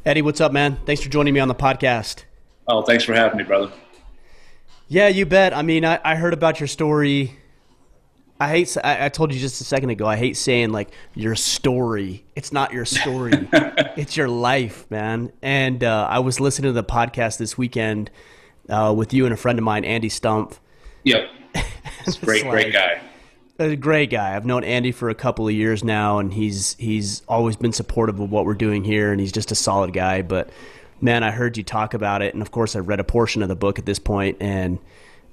Eddie, what's up, man? Thanks for joining me on the podcast. Oh, thanks for having me, brother. Yeah, you bet. I mean, I heard about your story. I told you just a second ago, I hate saying like your story. It's not your story, it's your life, man. And I was listening to the podcast this weekend with you and a friend of mine, Andy Stumpf. Yep, it's It's great like guy. a great guy. I've known Andy for a couple of years now, and he's always been supportive of what we're doing here, and he's just a solid guy. But man, I heard you talk about it, and of course, I read a portion of the book at this point, and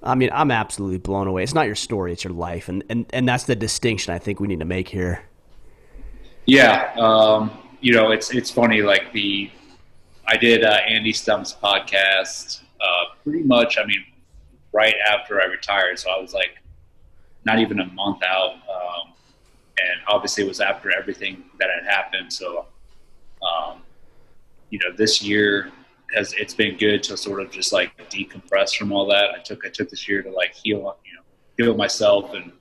I mean, I'm absolutely blown away. It's not your story; it's your life, and that's the distinction I think we need to make here. Yeah, it's funny. Like I did Andy Stump's podcast pretty much. I mean, right after I retired, so I was like not even a month out, and obviously it was after everything that had happened. So, um, this year it's been good to sort of just like decompress from all that. I took this year to like heal myself and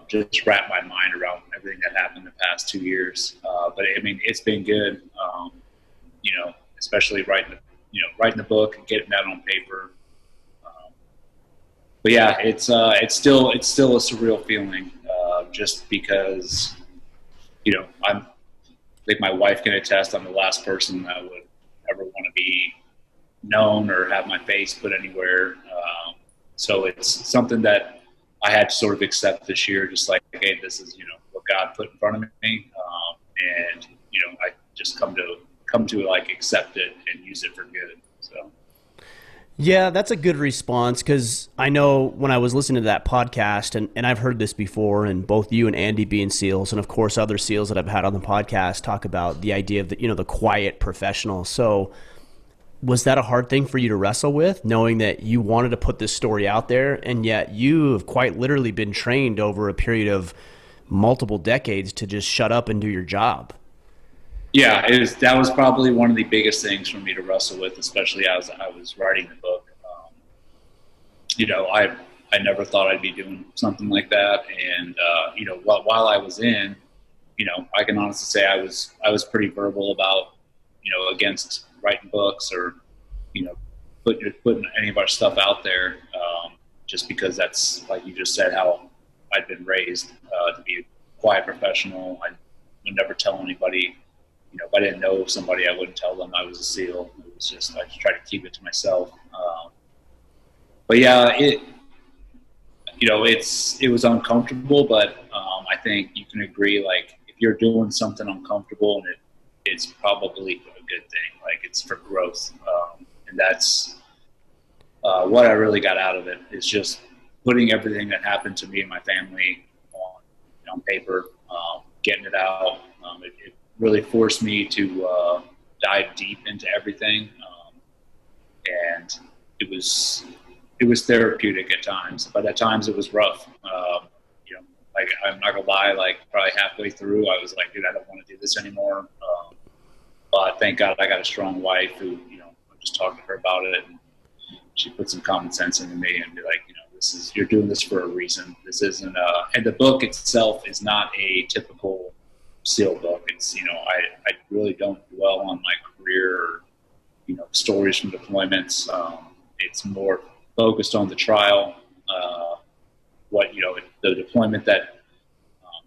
just wrap my mind around everything that happened the past 2 years. But I mean, it's been good, especially writing the book and getting that on paper. Um, but yeah, it's still a surreal feeling, just because I think my wife can attest. I'm the last person that would ever want to be known or have my face put anywhere. So it's something that I had to sort of accept this year, just like, hey, this is what God put in front of me, and I just come to like accept it and use it for good. So Yeah, that's a good response because I know when I was listening to that podcast, and I've heard this before, and both you and Andy being SEALs, and of course other SEALs that I've had on the podcast talk about the idea of the quiet professional. So was that a hard thing for you to wrestle with, knowing that you wanted to put this story out there, and yet you have quite literally been trained over a period of multiple decades to just shut up and do your job? yeah, that was probably one of the biggest things for me to wrestle with, especially as I was writing the book. I never thought I'd be doing something like that, and while I was in, I can honestly say I was pretty verbal about against writing books or you know putting any of our stuff out there, just because that's, like you just said, how I'd been raised, to be a quiet professional. I would never tell anybody. If I didn't know somebody, I wouldn't tell them I was a SEAL. It was just, I just try to keep it to myself. But yeah, it was uncomfortable, but I think you can agree, like, if you're doing something uncomfortable, and it's probably a good thing, like it's for growth. And that's what I really got out of it, is just putting everything that happened to me and my family on paper, getting it out. It really forced me to dive deep into everything, and it was it was therapeutic at times, but at times it was rough. Like, I'm not gonna lie, like probably halfway through, I was like, dude, I don't want to do this anymore. But thank God I got a strong wife who, I'm just talking to her about it, and she put some common sense into me and be like, you're doing this for a reason. This isn't, and the book itself is not a typical SEAL book. It's, I really don't dwell on my career or, stories from deployments. It's more focused on the trial, the deployment that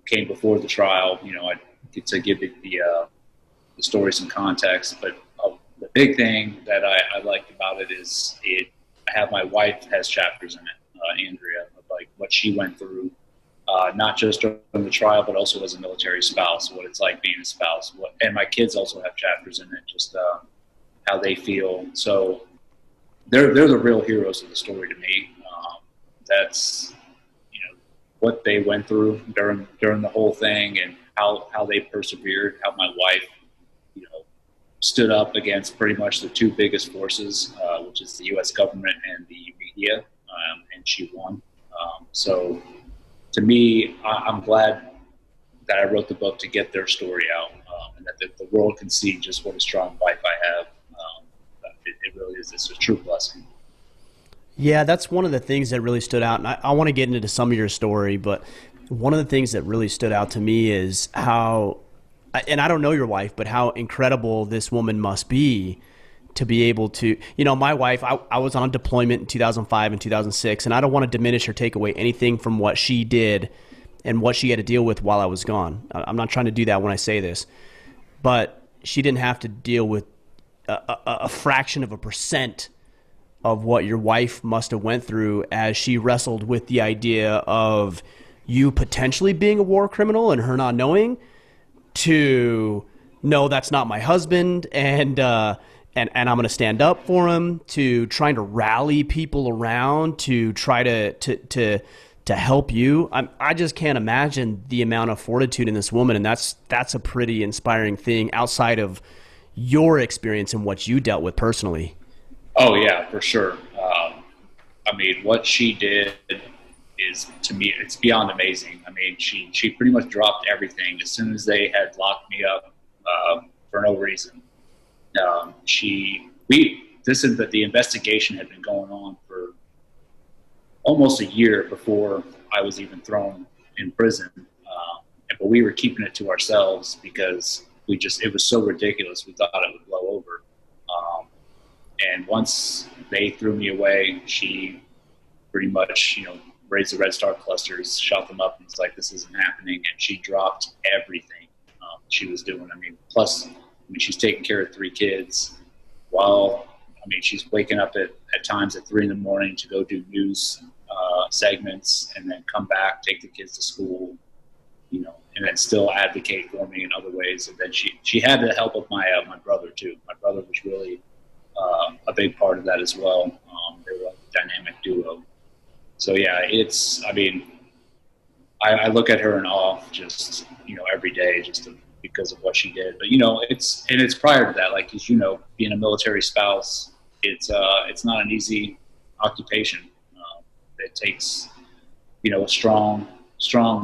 came before the trial. I get to give the story some context, but the big thing that I liked about it is I have, my wife has chapters in it, Andrea, of like what she went through, not just during the trial, but also as a military spouse, what it's like being a spouse. And my kids also have chapters in it, just how they feel. So they're the real heroes of the story to me. That's what they went through during the whole thing, and how they persevered. How my wife, you know, stood up against pretty much the two biggest forces, which is the U.S. government and the media, and she won. So to me, I'm glad that I wrote the book to get their story out, and that the world can see just what a strong wife I have. It really is. It's a true blessing. Yeah, that's one of the things that really stood out. And I want to get into some of your story, but one of the things that really stood out to me is how and I don't know your wife, but how incredible this woman must be able to, my wife, I was on deployment in 2005 and 2006, and I don't want to diminish or take away anything from what she did and what she had to deal with while I was gone. I'm not trying to do that when I say this, but she didn't have to deal with a fraction of a percent of what your wife must have went through as she wrestled with the idea of you potentially being a war criminal and her not knowing, to no, that's not my husband, and I'm going to stand up for him, to trying to rally people around to try to help you. I just can't imagine the amount of fortitude in this woman, and that's a pretty inspiring thing outside of your experience and what you dealt with personally. Oh yeah, for sure. I mean, what she did is, to me, it's beyond amazing. I mean, she pretty much dropped everything as soon as they had locked me up for no reason. The investigation had been going on for almost a year before I was even thrown in prison. But we were keeping it to ourselves because it was so ridiculous. We thought it would blow over. And once they threw me away, she pretty much, raised the Red Star clusters, shot them up, and was like, this isn't happening. And she dropped everything she was doing. Plus, she's taking care of 3 kids while, she's waking up at times at 3 a.m. to go do news segments and then come back, take the kids to school, and then still advocate for me in other ways. And then she had the help of my brother too. My brother was really a big part of that as well. They were like a dynamic duo. So yeah, I look at her in awe just, every day just because of what she did. But, it's prior to that, like, as being a military spouse, it's not an easy occupation. It takes, a strong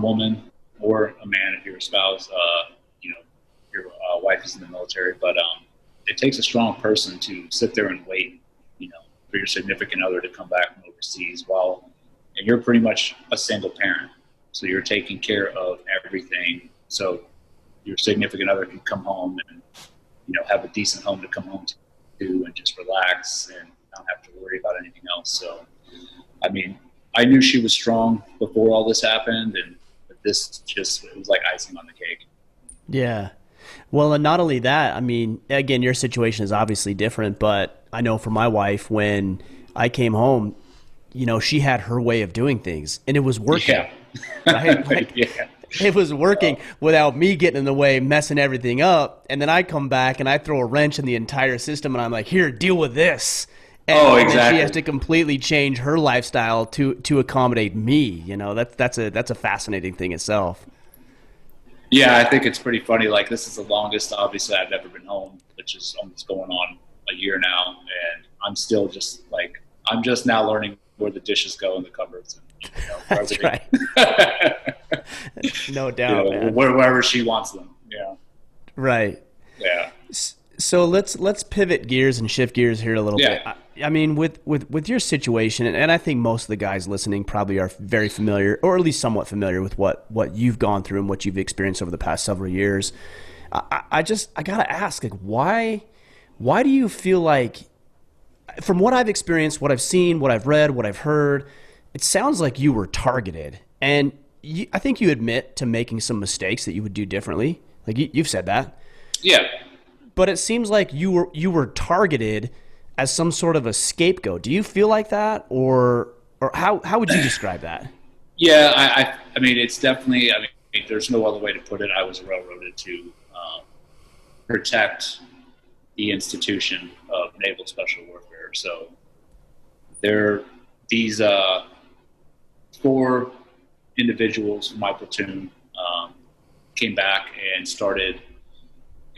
woman or a man if you're a spouse, your wife is in the military, but it takes a strong person to sit there and wait, for your significant other to come back from overseas and you're pretty much a single parent. So you're taking care of everything. So your significant other can come home and, have a decent home to come home to and just relax and not have to worry about anything else. So, I knew she was strong before all this happened, and this it was like icing on the cake. Yeah. Well, and not only that, again, your situation is obviously different, but I know for my wife, when I came home, she had her way of doing things, and it was working. Yeah. Right? Like, Yeah. It was working without me getting in the way, messing everything up. And then I come back and I throw a wrench in the entire system, and I'm like, here, deal with this. And exactly. then she has to completely change her lifestyle to accommodate me. That's a fascinating thing itself. Yeah, I think it's pretty funny. Like, this is the longest, obviously, I've ever been home, which is almost going on a year now. And I'm still just like, I'm just now learning where the dishes go in the cupboards. And, That's right. No doubt, man. Wherever she wants them. Yeah. Right. Yeah. So let's pivot gears and shift gears here a little bit. With your situation, and I think most of the guys listening probably are very familiar, or at least somewhat familiar with what you've gone through and what you've experienced over the past several years. I gotta ask, like, why do you feel like, from what I've experienced, what I've seen, what I've read, what I've heard, it sounds like you were targeted, and I think you admit to making some mistakes that you would do differently. Like, you've said that. Yeah. But it seems like you were targeted as some sort of a scapegoat. Do you feel like that, or how would you describe that? Yeah, it's definitely. There's no other way to put it. I was railroaded to protect the institution of Naval Special Warfare. So these 4 individuals from my platoon came back and started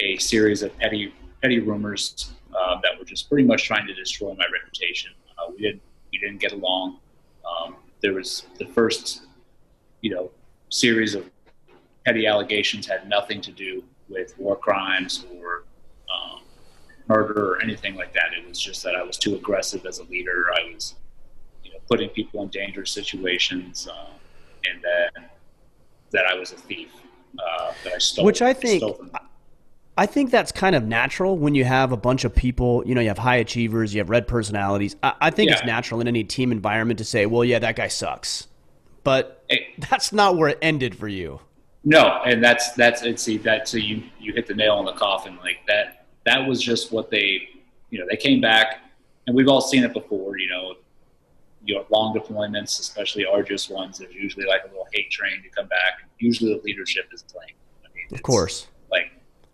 a series of petty rumors that were just pretty much trying to destroy my reputation. We didn't get along. There was the first, series of petty allegations had nothing to do with war crimes or murder or anything like that. It was just that I was too aggressive as a leader. I was, putting people in dangerous situations, and that I was a thief. that I stole. Which I think, stole from them. I think that's kind of natural when you have a bunch of people, you know, you have high achievers, you have red personalities. I think it's Yeah. natural in any team environment to say, well, yeah, that guy sucks. But Hey, that's not where it ended for you. no, and that's and see that so you hit the nail on the coffin like that. That was just what they, they came back, and we've all seen it before. Long deployments, especially arduous ones. There's usually like a little hate train to come back. Usually the leadership is blamed. I mean, Of course.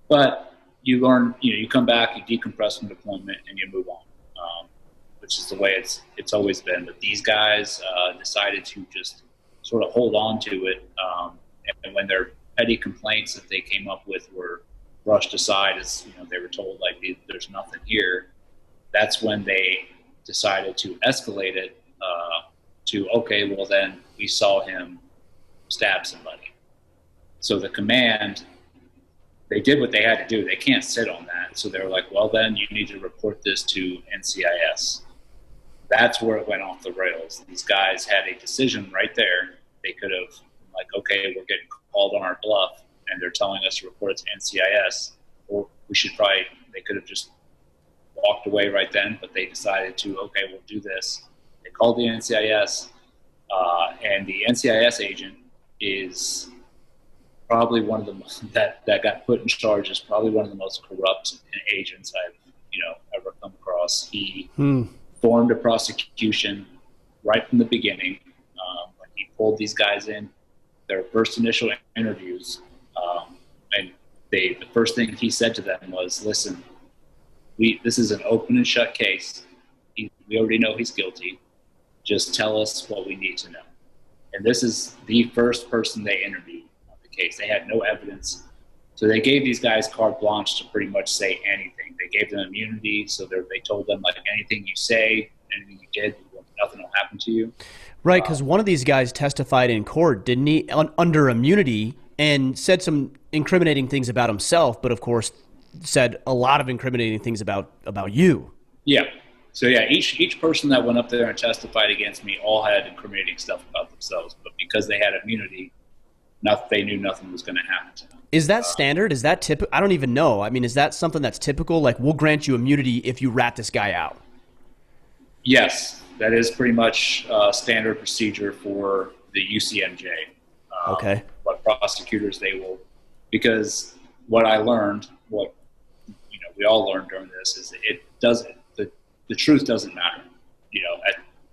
But you learn. You come back, you decompress from deployment, and you move on. Which is the way it's always been. But these guys decided to just sort of hold on to it. And when their petty complaints that they came up with were brushed aside, as they were told like there's nothing here, that's when they decided to escalate it to, okay, well then we saw him stab somebody. So the command, they did what they had to do. They can't sit on that. So they were like, well then you need to report this to NCIS. That's where it went off the rails. These guys had a decision right there. They could have like, okay, we're getting called on our bluff and they're telling us to report it to NCIS, or they could have just walked away right then, but they decided to, okay, we'll do this. They called the NCIS, and the NCIS agent is probably one of the most, that got put in charge is probably one of the most corrupt agents I've ever come across. He formed a prosecution right from the beginning. When he pulled these guys in, their first initial interviews, and the first thing he said to them was, "Listen, this is an open and shut case. We already know he's guilty. Just tell us what we need to know." And this is the first person they interviewed on the case. They had no evidence. So they gave these guys carte blanche to pretty much say anything. They gave them immunity, so they told them, like, anything you say, anything you did, nothing will happen to you. Right, because one of these guys testified in court, didn't he, under immunity, and said some incriminating things about himself, but of course said a lot of incriminating things about you. Yeah. So yeah, each person that went up there and testified against me all had incriminating stuff about themselves, but because they had immunity, they knew nothing was going to happen to them. Is that standard? Is that typical? I don't even know. I mean, is that something that's typical? Like, we'll grant you immunity if you rat this guy out. Yes, that is pretty much standard procedure for the UCMJ. Okay. What prosecutors they will, because what I learned, what we all learned during this, is that it doesn't. The truth doesn't matter.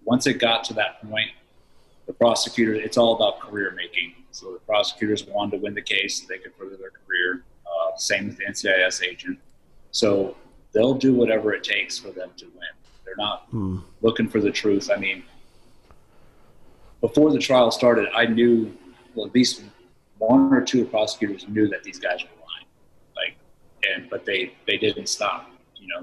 Once it got to that point, the prosecutor, it's all about career making. So the prosecutors wanted to win the case so they could further their career. Same with the NCIS agent. So they'll do whatever it takes for them to win. They're not looking for the truth. I mean, before the trial started, I knew, well, at least one or two prosecutors knew that these guys were lying. But they didn't stop.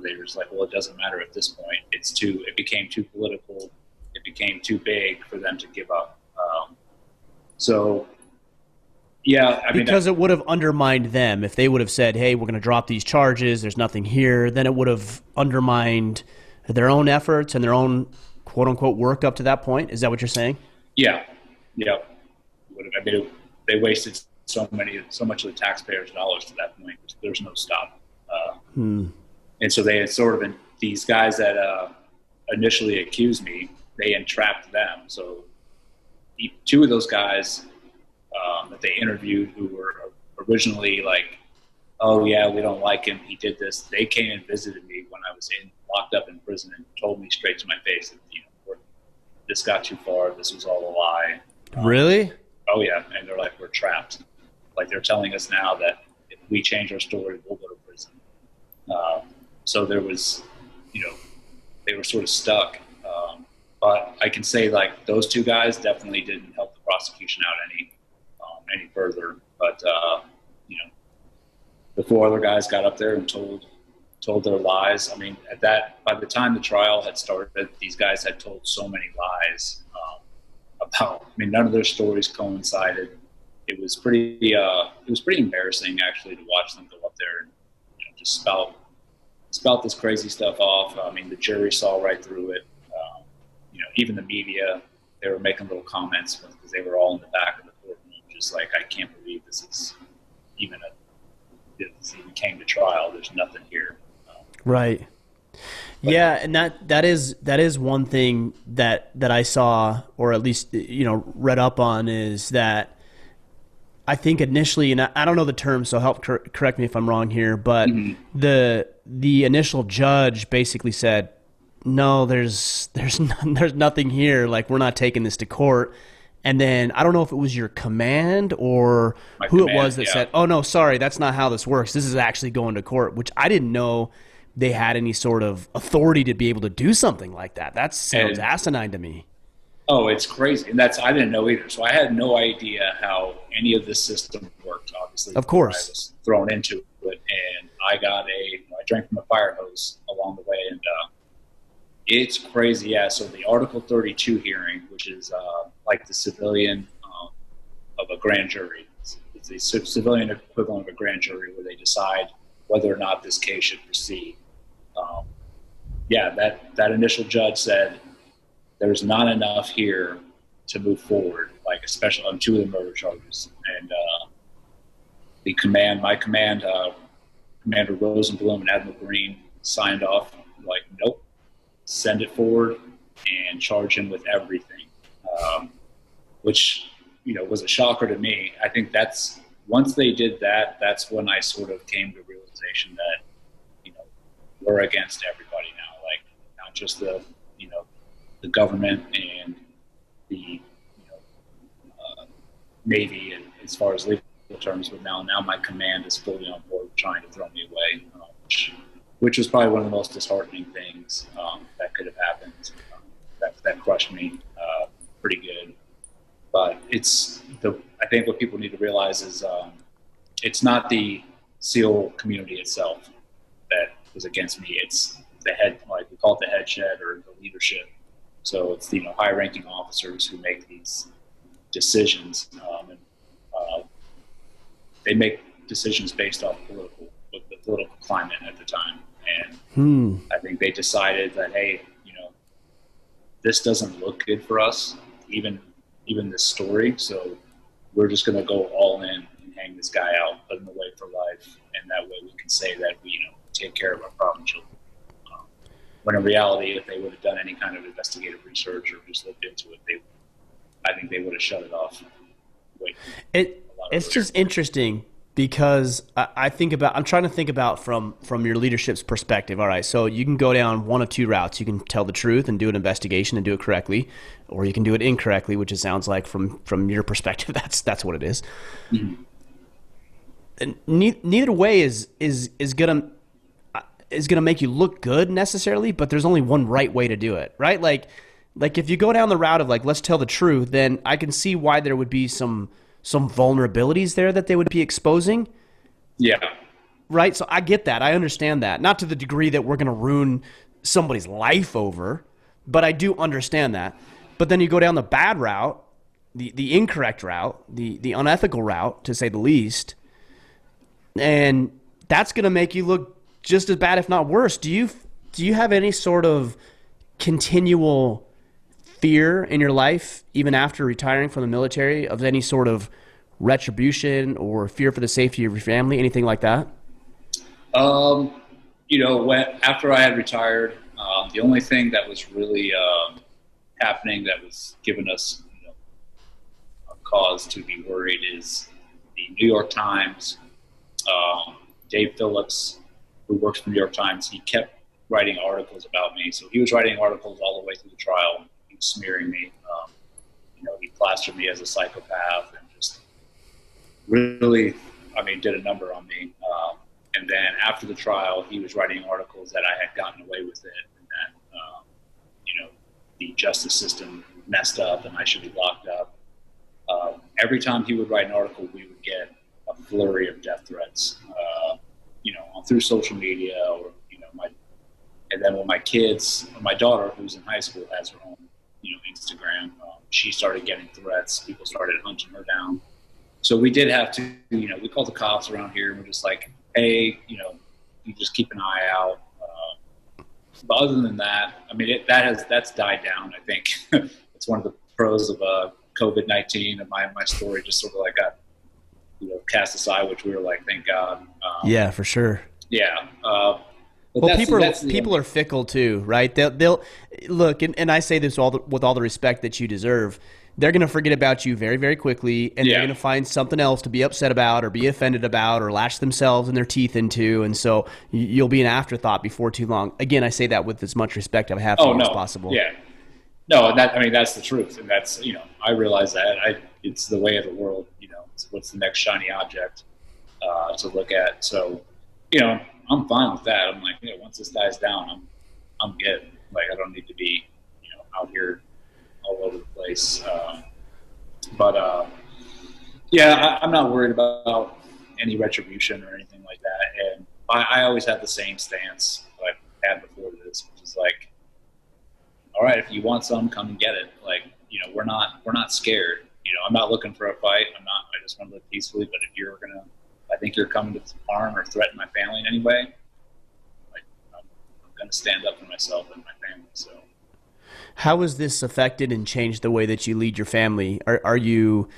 They were just like, well, it doesn't matter at this point. It became too political. It became too big for them to give up. So, yeah. Because it would have undermined them. If they would have said, hey, we're going to drop these charges, there's nothing here, then it would have undermined their own efforts and their own quote unquote work up to that point. Is that what you're saying? Yeah. Yeah. They wasted so much of the taxpayers' dollars to that point. There's no stop. And so they had sort of been, these guys that initially accused me, they entrapped them. So two of those guys that they interviewed, who were originally like, oh yeah, we don't like him, he did this, they came and visited me when I was locked up in prison and told me straight to my face that this got too far, this was all a lie. Really? Oh yeah. And they're like, we're trapped. Like, they're telling us now that if we change our story, we'll go to prison. So there was, they were sort of stuck. But I can say, like, those two guys definitely didn't help the prosecution out any further. But the four other guys got up there and told their lies. I mean, by the time the trial had started, these guys had told so many lies none of their stories coincided. It was pretty embarrassing, actually, to watch them go up there and just spout this crazy stuff off. I mean, the jury saw right through it. Even the media, they were making little comments because they were all in the back of the courtroom, just like, I can't believe this is if it even came to trial, there's nothing here. Right. Yeah, and that is one thing that I saw, or at least read up on, is that I think initially, and I don't know the term, so help correct me if I'm wrong here, but Mm-hmm. the initial judge basically said, no, there's nothing here. Like, we're not taking this to court. And then I don't know if it was your command or My who it command, was that yeah. said, oh no, sorry, that's not how this works. This is actually going to court, which I didn't know they had any sort of authority to be able to do something like that. That sounds And asinine to me. oh, it's crazy, and I didn't know either. So I had no idea how any of this system worked. Obviously, Of before I course. was thrown into it, and I drank from a fire hose along the way, and it's crazy. Yeah. So the Article 32 hearing, which is like the civilian of a grand jury, it's a civilian equivalent of a grand jury where they decide whether or not this case should proceed. Um, yeah, that initial judge said there's not enough here to move forward, like especially on two of the murder charges. And my command, Commander Rosenblum and Admiral Green signed off, like, nope, send it forward and charge him with everything, which was a shocker to me. I think once they did that, that's when I sort of came to realization that we're against everybody now, like not just the government and the Navy, and as far as legal terms, but now my command is fully on board trying to throw me away, which was probably one of the most disheartening things that could have happened. That crushed me pretty good. But I think what people need to realize is it's not the SEAL community itself that was against me. It's the head, like we call it the head shed or the leadership. So it's the high-ranking officers who make these decisions, and they make decisions based off the political climate at the time. And I think they decided that, hey, this doesn't look good for us, even this story. So we're just going to go all in and hang this guy out, put him away for life, and that way we can say that we take care of our problem children. When in reality, if they would have done any kind of investigative research or just looked into it, I think they would have shut it off. It's just interesting because I'm trying to think about from your leadership's perspective. All right, so you can go down one of two routes. You can tell the truth and do an investigation and do it correctly, or you can do it incorrectly, which it sounds like from your perspective, that's what it is. Mm-hmm. And neither way is gonna make you look good necessarily, but there's only one right way to do it, right? Like if you go down the route of like, let's tell the truth, then I can see why there would be some vulnerabilities there that they would be exposing. Yeah. Right. So I get that. I understand that. Not to the degree that we're going to ruin somebody's life over, but I do understand that. But then you go down the bad route, the incorrect route, the unethical route, to say the least, and that's going to make you look just as bad, if not worse. Do you have any sort of continual fear in your life, even after retiring from the military, of any sort of retribution or fear for the safety of your family, anything like that? After I had retired, the only thing that was really happening that was giving us a cause to be worried is the New York Times. Dave Phillips, who works for the New York Times, he kept writing articles about me. So he was writing articles all the way through the trial. He was smearing me. He plastered me as a psychopath and just really, did a number on me. And then after the trial, he was writing articles that I had gotten away with it, and that the justice system messed up and I should be locked up. Every time he would write an article, we would get a flurry of death threats, through social media, or and then when my daughter, who's in high school, has her own Instagram, she started getting threats. People started hunting her down. So we did have to, we called the cops around here, and we're just like, hey, you just keep an eye out. But other than that, that's died down. I think it's one of the pros of COVID-19, and my story just sort of like got, cast aside, which we were like, thank God. Yeah, for sure. Yeah. But Well, that's people are fickle too, right? They'll look, and I say this with all the respect that you deserve. They're going to forget about you very, very quickly, and they're going to find something else to be upset about or be offended about or lash themselves and their teeth into, and so you'll be an afterthought before too long. Again, I say that with as much respect I have for you as possible. Yeah. No, and that's the truth, and that's I realize that it's the way of the world. It's what's the next shiny object to look at. So, I'm fine with that. I'm like, once this dies down, I'm good. Like, I don't need to be, out here all over the place. I'm not worried about any retribution or anything like that. And I always had the same stance that I had before this, which is like, all right, if you want some, come and get it. Like, we're not scared. I'm not looking for a fight. I just want to live peacefully. But if I think you're coming to harm or threaten my family in any way, like, I'm going to stand up for myself and my family. So, how has this affected and changed the way that you lead your family? Are you,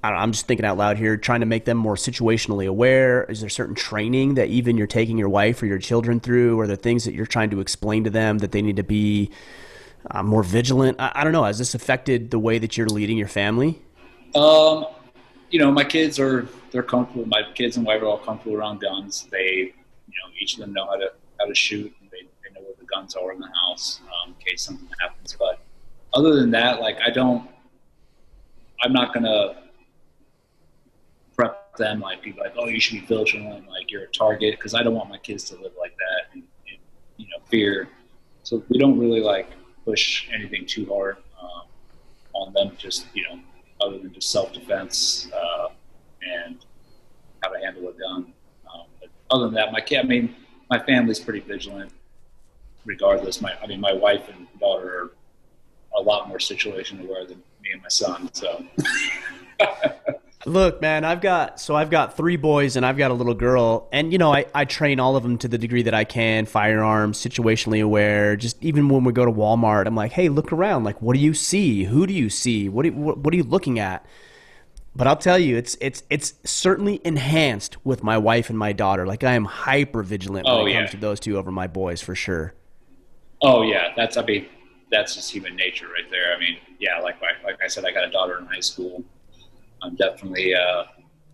I don't know, I'm just thinking out loud here, trying to make them more situationally aware? Is there certain training that even you're taking your wife or your children through? Or are there things that you're trying to explain to them that they need to be more vigilant? I don't know. Has this affected the way that you're leading your family? My kids they're comfortable. My kids and wife are all comfortable around guns. They, each of them know how to shoot. And they know where the guns are in the house in case something happens. But other than that, like, I'm not gonna prep them be like, oh, you should be vigilant, like you're a target, because I don't want my kids to live like that and fear. So we don't really push anything too hard on them, just other than just self-defense and how to handle a gun. But other than that, my family's pretty vigilant regardless. My wife and daughter are a lot more situation aware than me and my son. So Look, man, I've got 3 boys and I've got a little girl, and I train all of them to the degree that I can, firearms, situationally aware. Just even when we go to Walmart, I'm like, hey, look around. Like, what do you see? Who do you see? What are you looking at? But I'll tell you, it's certainly enhanced with my wife and my daughter. Like, I am hyper vigilant when it comes to those two over my boys, for sure. Oh yeah, that's just human nature right there. Like I said, I got a daughter in high school. I'm definitely I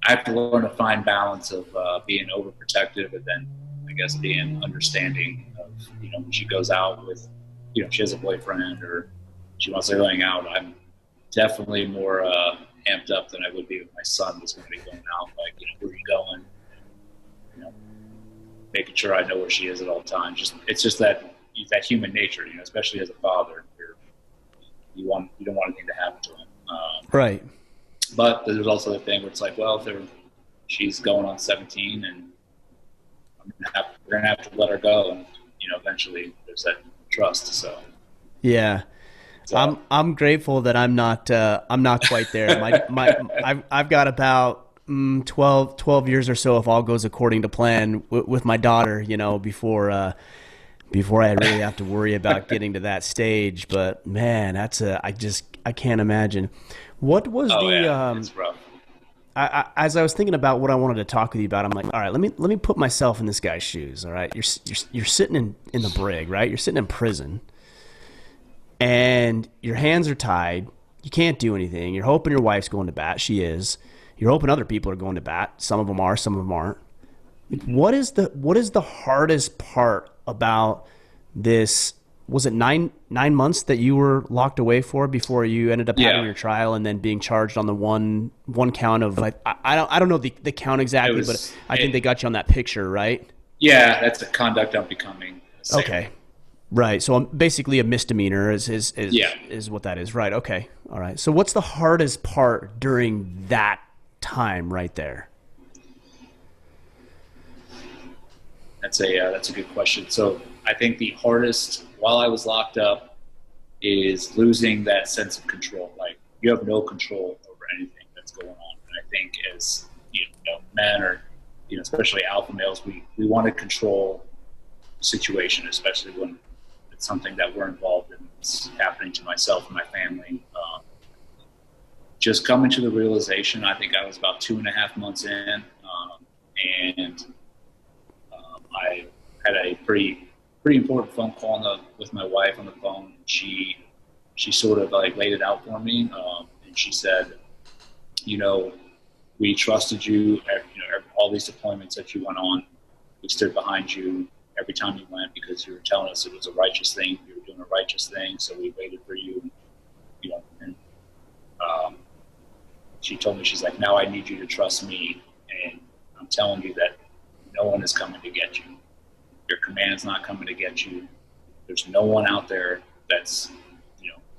have to learn a fine balance of being overprotective and then I guess being understanding of when she goes out with she has a boyfriend or she wants to go hang out. I'm definitely more amped up than I would be if my son was going to be going out. Like, where are you going? Making sure I know where she is at all times. It's just that human nature, especially as a father, you don't want anything to happen to him. Right. But there's also the thing where it's like, well, if she's going on 17, and we're gonna have to let her go, and eventually there's that trust. So yeah, I'm grateful that I'm not quite there. I've got about 12 years or so if all goes according to plan with my daughter. Before I really have to worry about getting to that stage. But man, I can't imagine. What was it's rough. As I was thinking about what I wanted to talk with you about, I'm like, all right, let me put myself in this guy's shoes. All right, you're sitting in the brig, right? You're sitting in prison, and your hands are tied. You can't do anything. You're hoping your wife's going to bat. She is. You're hoping other people are going to bat. Some of them are. Some of them aren't. What is the hardest part about this? Was it nine months that you were locked away for before you ended up having your trial and then being charged on the one count of, like, I don't know the count exactly, but I think they got you on that picture, right? Yeah, that's a conduct unbecoming. Okay, right. So basically a misdemeanor is what that is, right? Okay, all right. So what's the hardest part during that time right there? That's a good question. So I think the hardest while I was locked up is losing that sense of control. Like, you have no control over anything that's going on. And I think as men or especially alpha males, we want to control the situation, especially when it's something that we're involved in. It's happening to myself and my family. just coming to the realization, I think I was about 2.5 months in, and I had a pretty important phone call with my wife on the phone. She sort of like laid it out for me, and she said, we trusted you. All these deployments that you went on, we stood behind you every time you went because you were telling us it was a righteous thing. You were doing a righteous thing, so we waited for you. And she told me, she's like, now I need you to trust me, and I'm telling you that no one is coming to get you. Your command's not coming to get you. There's no one out there that's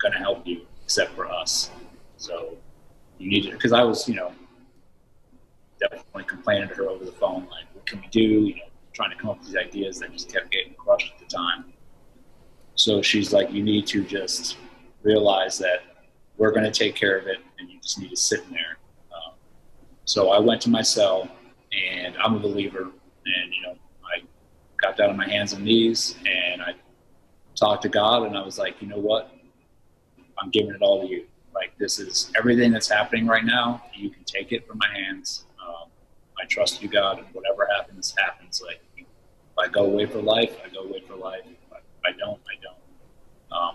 going to help you except for us. So you need to, because I was definitely complaining to her over the phone, like, what can we do? Trying to come up with these ideas that just kept getting crushed at the time. So she's like, you need to just realize that we're going to take care of it, and you just need to sit in there. So I went to my cell, and I'm a believer, and I got down on my hands and knees, and I talked to God, and I was like, you know what? I'm giving it all to you. Like, this is everything that's happening right now. You can take it from my hands. I trust you, God, and whatever happens, happens. Like, if I go away for life, I go away for life. If I don't, I don't.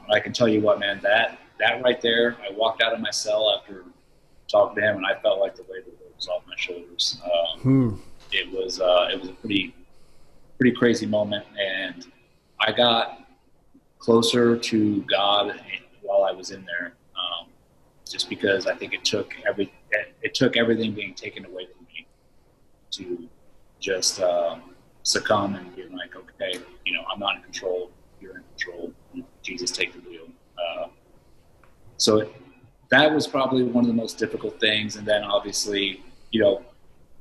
And I can tell you what, man, that right there, I walked out of my cell after talking to him, and I felt like the weight of the world was off my shoulders. It was a pretty crazy moment, and I got closer to God while I was in there, just because I think it took everything being taken away from me to just succumb and be like, okay, I'm not in control, you're in control, Jesus, take the wheel. So that was probably one of the most difficult things. And then obviously,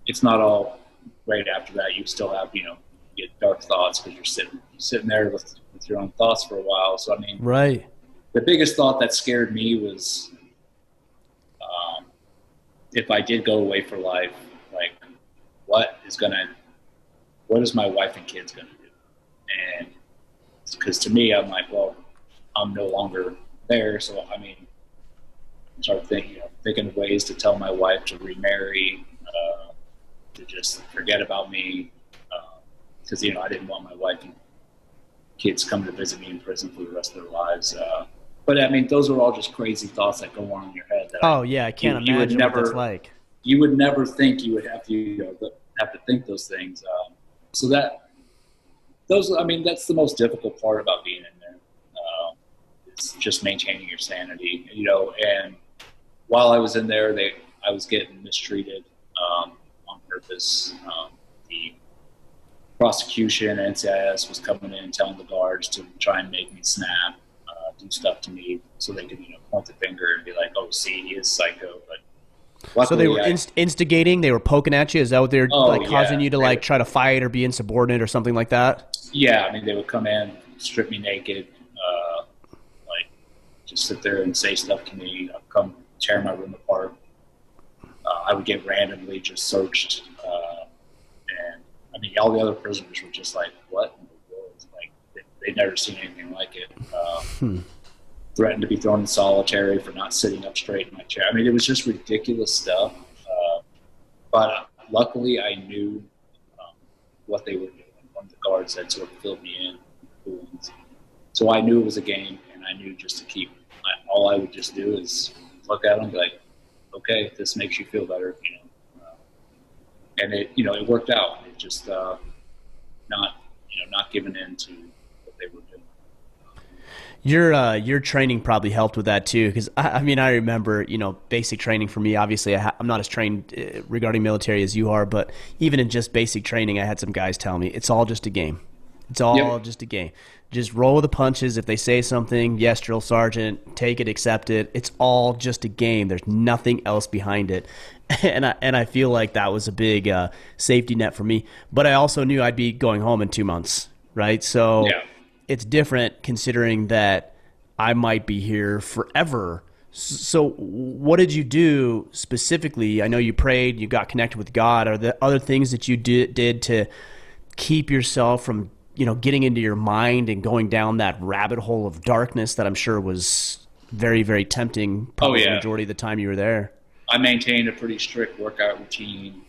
it's not all great after that. You still have, you get dark thoughts because you're sitting there with your own thoughts for a while. So, I mean, right. The biggest thought that scared me was, if I did go away for life, like, what is my wife and kids going to do? And because to me, I'm like, well, I'm no longer there. So, I mean, I started thinking of ways to tell my wife to remarry, to just forget about me. Because, I didn't want my wife and kids coming to visit me in prison for the rest of their lives. But I mean, those are all just crazy thoughts that go on in your head. I can't imagine what that's like. You would never think you would have to think those things. So that's the most difficult part about being in there. It's just maintaining your sanity, and while I was in there, I was getting mistreated on purpose. The prosecution, NCIS, was coming in and telling the guards to try and make me snap, do stuff to me so they could, point the finger and be like, oh, see, he is psycho. But luckily, so they were instigating, they were poking at you? Is that what they're causing you to try to fight or be insubordinate or something like that? Yeah, I mean, they would come in, strip me naked, just sit there and say stuff to me, come tear my room apart. I would get randomly just searched. And I mean, all the other prisoners were just like, what in the world? Like, they'd never seen anything like it. Threatened to be thrown in solitary for not sitting up straight in my chair. I mean, it was just ridiculous stuff. But luckily, I knew what they were doing. One of the guards had sort of filled me in. So I knew it was a game, and I knew just to keep. All I would just do is look at them and be like, okay, this makes you feel better, and it worked out. It just not giving in to what they were doing. Your training probably helped with that too, because I remember basic training for me. Obviously, I'm not as trained regarding military as you are, but even in just basic training, I had some guys tell me it's all just a game. It's all just a game. Just roll with the punches. If they say something, yes, drill sergeant, take it, accept it. It's all just a game. There's nothing else behind it. And I feel like that was a big safety net for me. But I also knew I'd be going home in 2 months, right? So it's different considering that I might be here forever. So what did you do specifically? I know you prayed, you got connected with God. Are there other things that you did to keep yourself from getting into your mind and going down that rabbit hole of darkness that I'm sure was very, very tempting probably the yeah. majority of the time you were there. I maintained a pretty strict workout routine.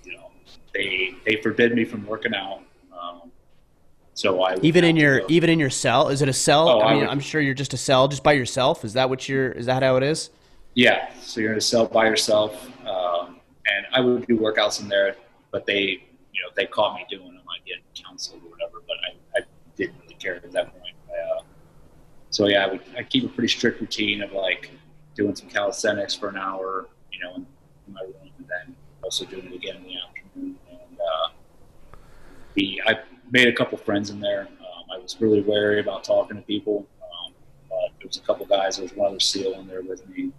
You know, they forbid me from working out. So I would have to go. Even in your cell, is it a cell? Oh, I I mean, would. I'm sure you're just a cell just by yourself. Is that how it is? Yeah. So you're in a cell by yourself, and I would do workouts in there, but they caught me doing them. I'd get counseled or whatever, but I didn't really care at that point. So yeah, I keep a pretty strict routine of like doing some calisthenics for an hour, in my room, and then also doing it again in the afternoon. And I made a couple friends in there. I was really wary about talking to people, but there was a couple guys. There was one other SEAL in there with me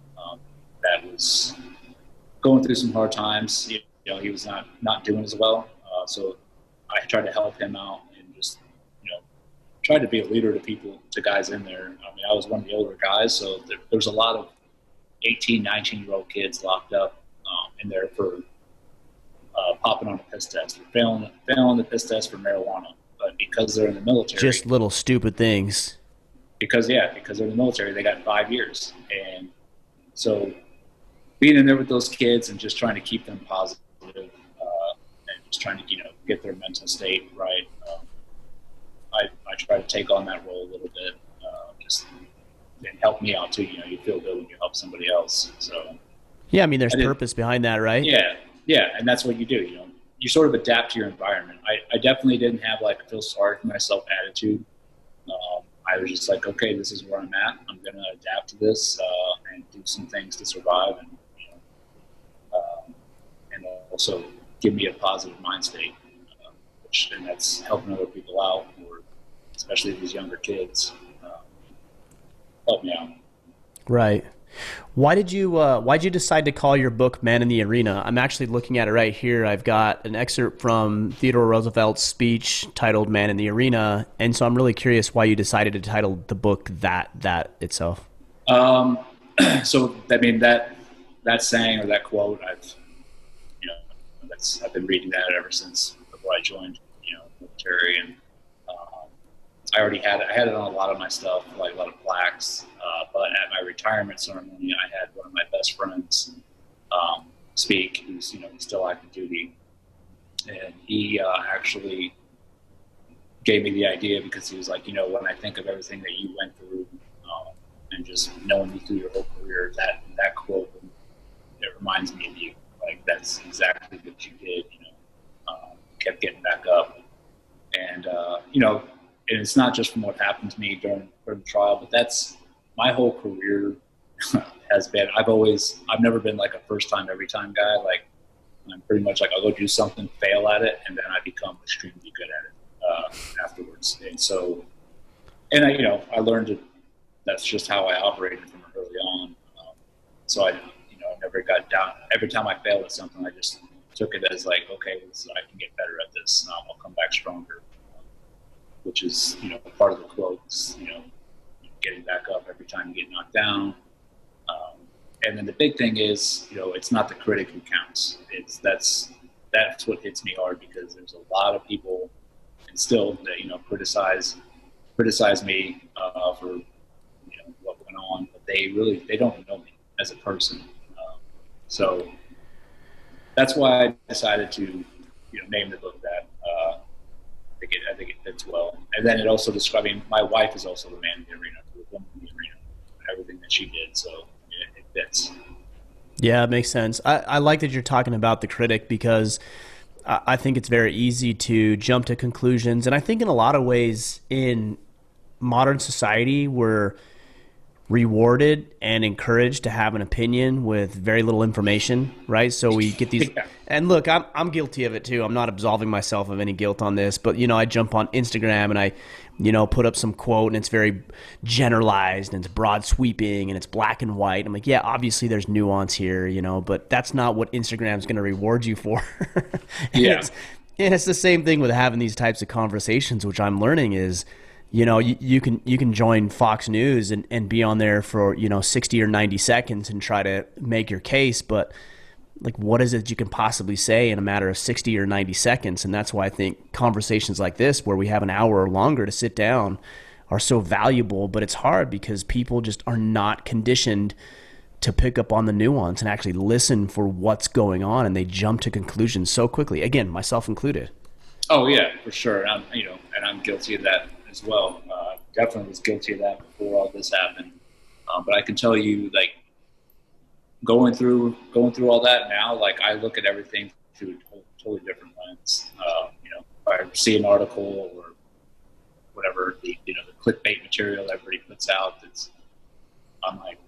that was going through some hard times. He was not doing as well. So I tried to help him out and just, tried to be a leader to guys in there. I mean, I was one of the older guys, so there was a lot of 18, 19-year-old kids locked up in there for popping on a piss test, or failing the piss test for marijuana. But because they're in the military, Just little stupid things. because they're in the military, they got 5 years, and so being in there with those kids and just trying to keep them positive, and just trying to get their mental state right. I try to take on that role a little bit, just and help me out too. You feel good when you help somebody else. So Yeah, I mean, there's purpose behind that, right? yeah, and that's what you do. You sort of adapt to your environment. I definitely didn't have like a feel sorry for myself attitude. I was just like, okay, this is where I'm at. I'm gonna adapt to this and do some things to survive, and also give me a positive mind state, and that's helping other people out, or especially these younger kids. Help me out. Right. Why'd you decide to call your book Man in the Arena? I'm actually looking at it right here. I've got an excerpt from Theodore Roosevelt's speech titled Man in the Arena, and so I'm really curious why you decided to title the book that itself. So I mean that saying, or that quote, I've been reading that ever since before I joined the military, and I had it on a lot of my stuff, like a lot of plaques. But at my retirement ceremony, I had one of my best friends speak, who's he's still active duty, and he actually gave me the idea, because he was like, when I think of everything that you went through, and just knowing you through your whole career, that quote, it reminds me of you. Like, that's exactly what you did. Kept getting back up, and and it's not just from what happened to me during the trial, but that's my whole career has been. I've never been like a first time, every time guy. Like, I'm pretty much like, I'll go do something, fail at it, and then I become extremely good at it afterwards. And so, and I learned it. That's just how I operated from early on. So I never got down. Every time I failed at something, I just took it as like, okay, I can get better at this. I'll come back stronger. Which is, part of the quotes, getting back up every time you get knocked down. And then the big thing is, it's not the critic who counts. That's what hits me hard, because there's a lot of people, and still, that criticize me for what went on, but they don't know me as a person. So that's why I decided to name the book that. I think it fits well. And then it also describes, my wife is also the man in the arena, the woman in the arena, everything that she did. So it fits. Yeah, it makes sense. I like that you're talking about the critic, because I think it's very easy to jump to conclusions. And I think in a lot of ways in modern society, we're rewarded and encouraged to have an opinion with very little information, right? So we get these, Yeah. And look, I'm guilty of it too. I'm not absolving myself of any guilt on this, but I jump on Instagram and I, put up some quote, and it's very generalized and it's broad sweeping and it's black and white. I'm like, yeah, obviously there's nuance here, but that's not what Instagram's going to reward you for. Yeah. And it's the same thing with having these types of conversations, which I'm learning is, you can join Fox News and be on there for 60 or 90 seconds and try to make your case, but like, what is it you can possibly say in a matter of 60 or 90 seconds? And that's why I think conversations like this, where we have an hour or longer to sit down, are so valuable, but it's hard because people just are not conditioned to pick up on the nuance and actually listen for what's going on, and they jump to conclusions so quickly. Again, myself included. Oh yeah, for sure. And I'm guilty of that as well. Definitely was guilty of that before all this happened. But I can tell you, like, going through all that now, like, I look at everything through a totally different lens. If I see an article or whatever, the clickbait material everybody puts out, I'm like,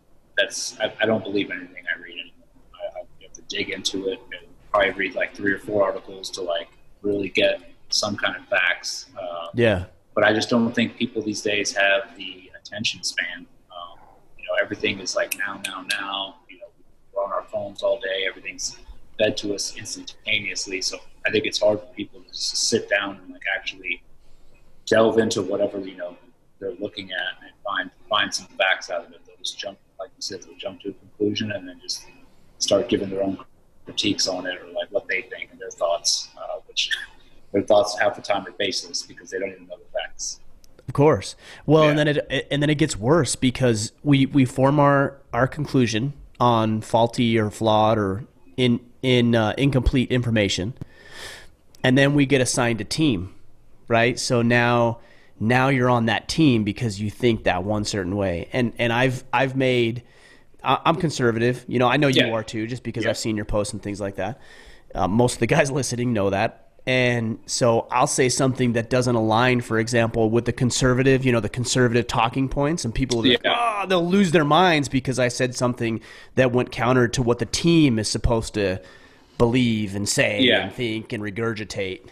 I don't believe anything I read anymore. I have to dig into it and probably read like 3 or 4 articles to like really get some kind of facts. Yeah. But I just don't think people these days have the attention span. Everything is like now. We're on our phones all day. Everything's fed to us instantaneously. So I think it's hard for people to just sit down and like actually delve into whatever they're looking at and find some facts out of it. They'll just jump, like you said, they'll jump to a conclusion and then just start giving their own critiques on it, or like what they think and their thoughts, which their thoughts half the time are baseless because they don't even know the facts. Of course. Well, yeah. and then it gets worse because we form our conclusion on faulty or flawed or incomplete information, and then we get assigned a team, right? So now you're on that team because you think that one certain way. And I'm conservative. I know you are too, just because I've seen your posts and things like that. Most of the guys listening know that. And so I'll say something that doesn't align, for example, with the conservative, the conservative talking points, and people will they'll lose their minds because I said something that went counter to what the team is supposed to believe and say and think and regurgitate.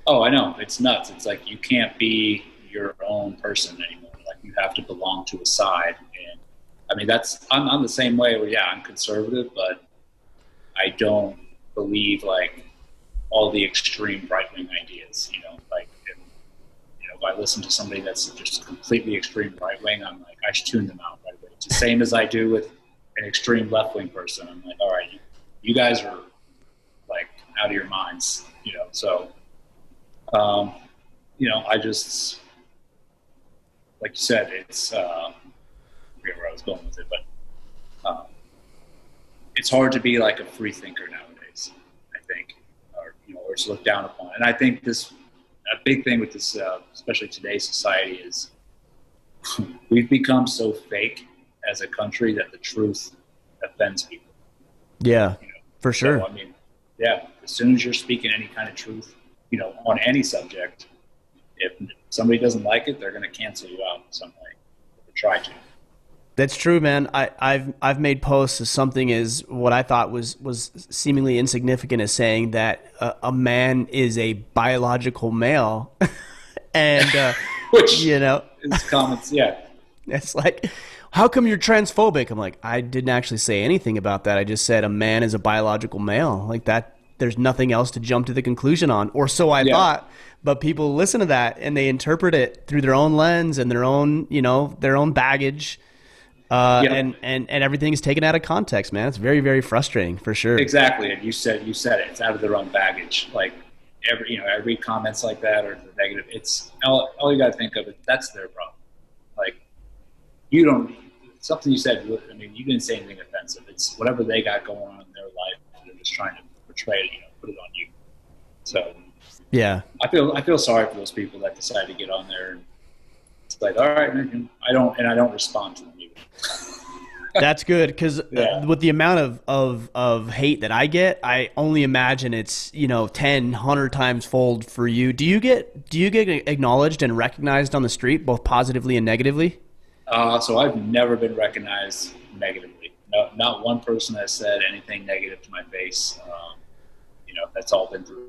Oh, I know. It's nuts. It's like you can't be your own person anymore. Like, you have to belong to a side. And I mean, I'm the same way where, I'm conservative, but I don't believe like all the extreme right-wing ideas, if I listen to somebody that's just completely extreme right-wing, I'm like, I should tune them out right away. It's the same as I do with an extreme left-wing person. I'm like, all right, you guys are like out of your minds, so, I just, like you said, it's, I forget where I was going with it, but it's hard to be like a free thinker nowadays, I think, or it's looked down upon. And I think a big thing with this, especially today's society, is we've become so fake as a country that the truth offends people. Yeah, for sure. So, I mean, as soon as you're speaking any kind of truth, on any subject, if somebody doesn't like it, they're going to cancel you out in some way, or try to. That's true, man. I've made posts as something as what I thought was seemingly insignificant as saying that a man is a biological male, and which is comments. Yeah, it's like, how come you're transphobic? I'm like, I didn't actually say anything about that. I just said a man is a biological male. Like that, there's nothing else to jump to the conclusion on, or so I thought. But people listen to that and they interpret it through their own lens and their own baggage. And everything is taken out of context, man. It's very, very frustrating, for sure. Exactly. And you said it. It's out of their own baggage. Like I read comments like that or the negative. It's all you got to think of is that's their problem. Like, something you said. I mean, you didn't say anything offensive. It's whatever they got going on in their life. They're just trying to portray it. Put it on you. So yeah, I feel sorry for those people that decide to get on there. And it's like, all right, I don't respond to them either. That's good, because with the amount of hate that I get, I only imagine it's 10, 100 times fold for you. Do you get acknowledged and recognized on the street, both positively and negatively? So I've never been recognized negatively. No, not one person has said anything negative to my face. That's all been through.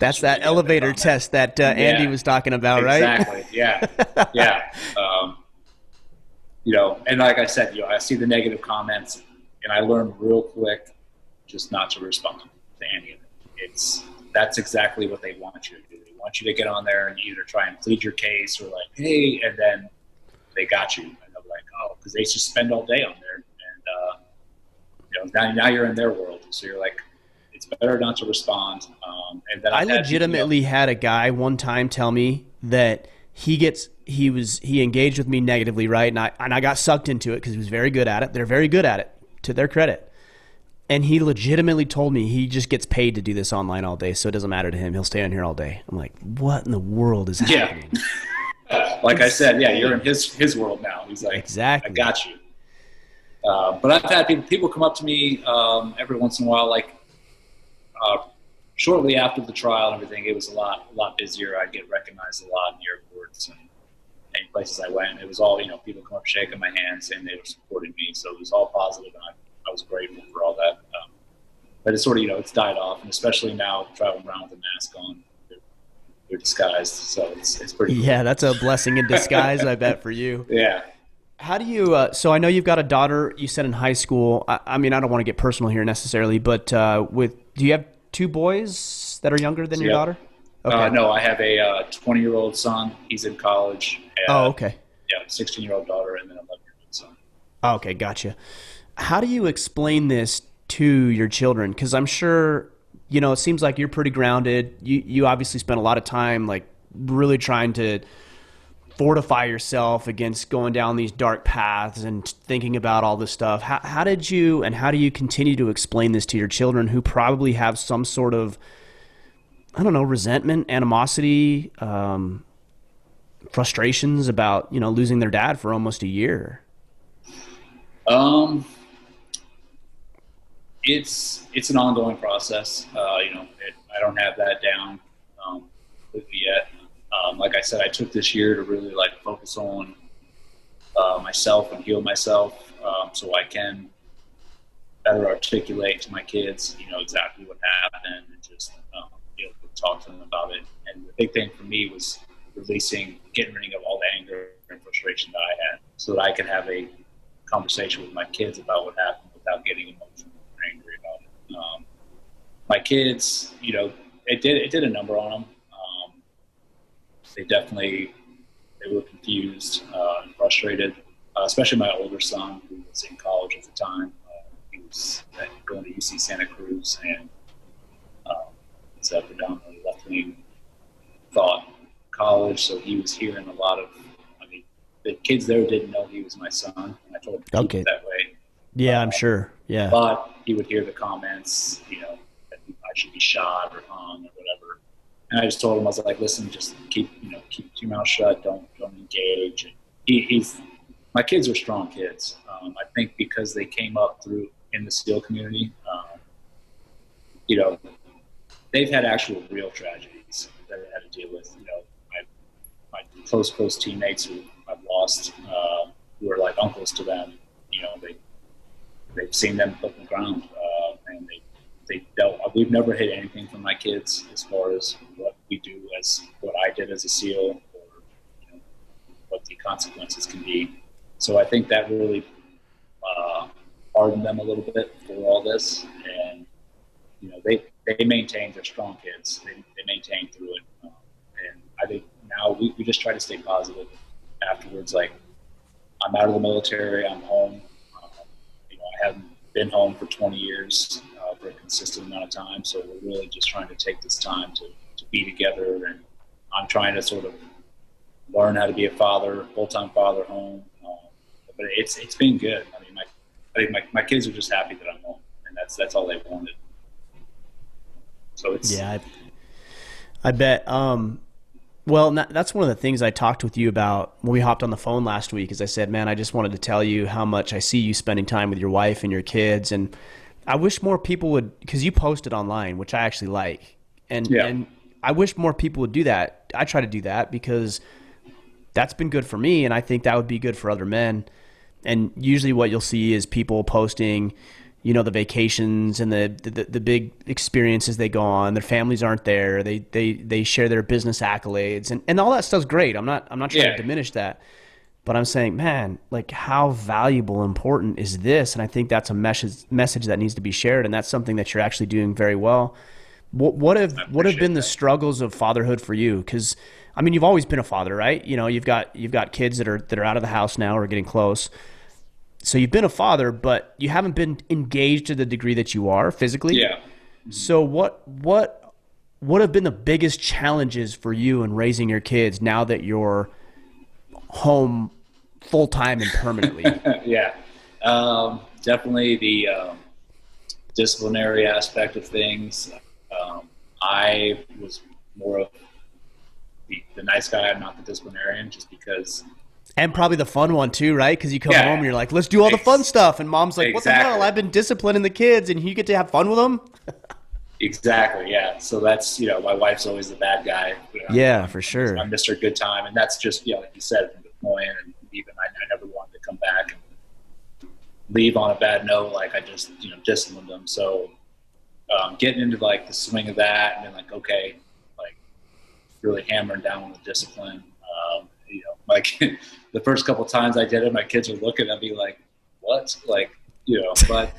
That's that elevator test that Andy was talking about, right? Exactly. Yeah. Yeah. And like I said, I see the negative comments and I learn real quick just not to respond to any of it. That's exactly what they want you to do. They want you to get on there and either try and plead your case or like, hey, and then they got you. And they're like, oh, because they just spend all day on there. And, now you're in their world. So you're like, it's better not to respond. And then I legitimately had a guy one time tell me that he gets he engaged with me negatively, right? And I got sucked into it because he was very good at it. They're very good at it, to their credit. And he legitimately told me he just gets paid to do this online all day, so it doesn't matter to him. He'll stay on here all day. I'm like, what in the world is happening? Like I said, you're in his world now. He's like, exactly. I got you. But I've had people come up to me every once in a while, like shortly after the trial and everything. It was a lot busier. I'd get recognized a lot in the airports and any places I went. It was all, people come up shaking my hand saying they were supporting me. So it was all positive, and I was grateful for all that. But it's sort of, it's died off, and especially now traveling around with a mask on, they're disguised. So it's pretty cool. Yeah, that's a blessing in disguise, I bet, for you. Yeah. How do you, so I know you've got a daughter, you said in high school. I mean, I don't want to get personal here necessarily, but do you have two boys that are younger than your daughter? Okay. No, I have a 20-year-old son. He's in college. Oh, okay. Yeah, 16-year-old daughter and then an 11-year-old son. Oh, okay, gotcha. How do you explain this to your children? Because I'm sure, it seems like you're pretty grounded. You obviously spent a lot of time like really trying to fortify yourself against going down these dark paths and thinking about all this stuff. How do you continue to explain this to your children who probably have some sort of, I don't know, resentment, animosity, frustrations about, losing their dad for almost a year? It's an ongoing process. I don't have that down completely yet. Like I said, I took this year to really focus on myself and heal myself, so I can better articulate to my kids, exactly what happened, and just talk to them about it. And the big thing for me was getting rid of all the anger and frustration that I had, so that I could have a conversation with my kids about what happened without getting emotional or angry about it. My kids, it did a number on them. They were confused and frustrated, especially my older son, who was in college at the time. He was going to UC Santa Cruz, and it's a predominantly left-wing thought college, so he was hearing a lot of, the kids there didn't know he was my son, and I told him to keep it that way. Yeah, I'm sure. Yeah. But he would hear the comments, that I should be shot or hung or whatever. And I just told him, I was like, listen, just keep your mouth shut. Don't engage. And my kids are strong kids. I think because they came up in the SEAL community, they've had actual real tragedies that they had to deal with. My close teammates who I've lost, who are like uncles to them, they've seen them put on the ground, and they dealt. We've never hid anything from my kids as far as what we do, as what I did as a SEAL, or what the consequences can be. So I think that really hardened them a little bit for all this, and they maintained. They're strong kids. They maintained through it, and I think now we just try to stay positive afterwards. Like, I'm out of the military. I'm home. I haven't been home for 20 years for a consistent amount of time. So we're really just trying to take this time to be together. And I'm trying to sort of learn how to be a father, full-time father home. But it's been good. I think my kids are just happy that I'm home, and that's all they wanted. So it's, yeah, I bet. Well, that's one of the things I talked with you about when we hopped on the phone last week. Is I said, man, I just wanted to tell you how much I see you spending time with your wife and your kids, and I wish more people would, because you post it online, which I actually like, and I wish more people would do that. I try to do that because that's been good for me, and I think that would be good for other men. And usually, what you'll see is people posting, the vacations and the big experiences they go on. Their families aren't there. They share their business accolades, and all that stuff's great. I'm not trying to diminish that, but I'm saying, man, like, how valuable, important is this? And I think that's a message that needs to be shared, and that's something that you're actually doing very well. What have been the struggles of fatherhood for you? Because you've always been a father, right? You've got kids that are out of the house now or getting close. So you've been a father, but you haven't been engaged to the degree that you are physically. Yeah. So what have been the biggest challenges for you in raising your kids now that you're home full time and permanently. Yeah. Definitely the disciplinary aspect of things. I was more of the nice guy. I'm not the disciplinarian, just because. And probably the fun one too, right? Because you come Yeah. home and you're like, let's do all the fun stuff. And mom's like, what the Exactly. hell? I've been disciplining the kids and you get to have fun with them? Exactly. Yeah. So that's, my wife's always the bad guy. Yeah, for sure. I'm Mr. Good Time. And that's just, like you said, from deploying, and even I never wanted to come back and leave on a bad note. Like I just, disciplined them. So getting into like the swing of that and then like, okay, like really hammering down on the discipline. Like the first couple times I did it, my kids would look at me like, what? Like, but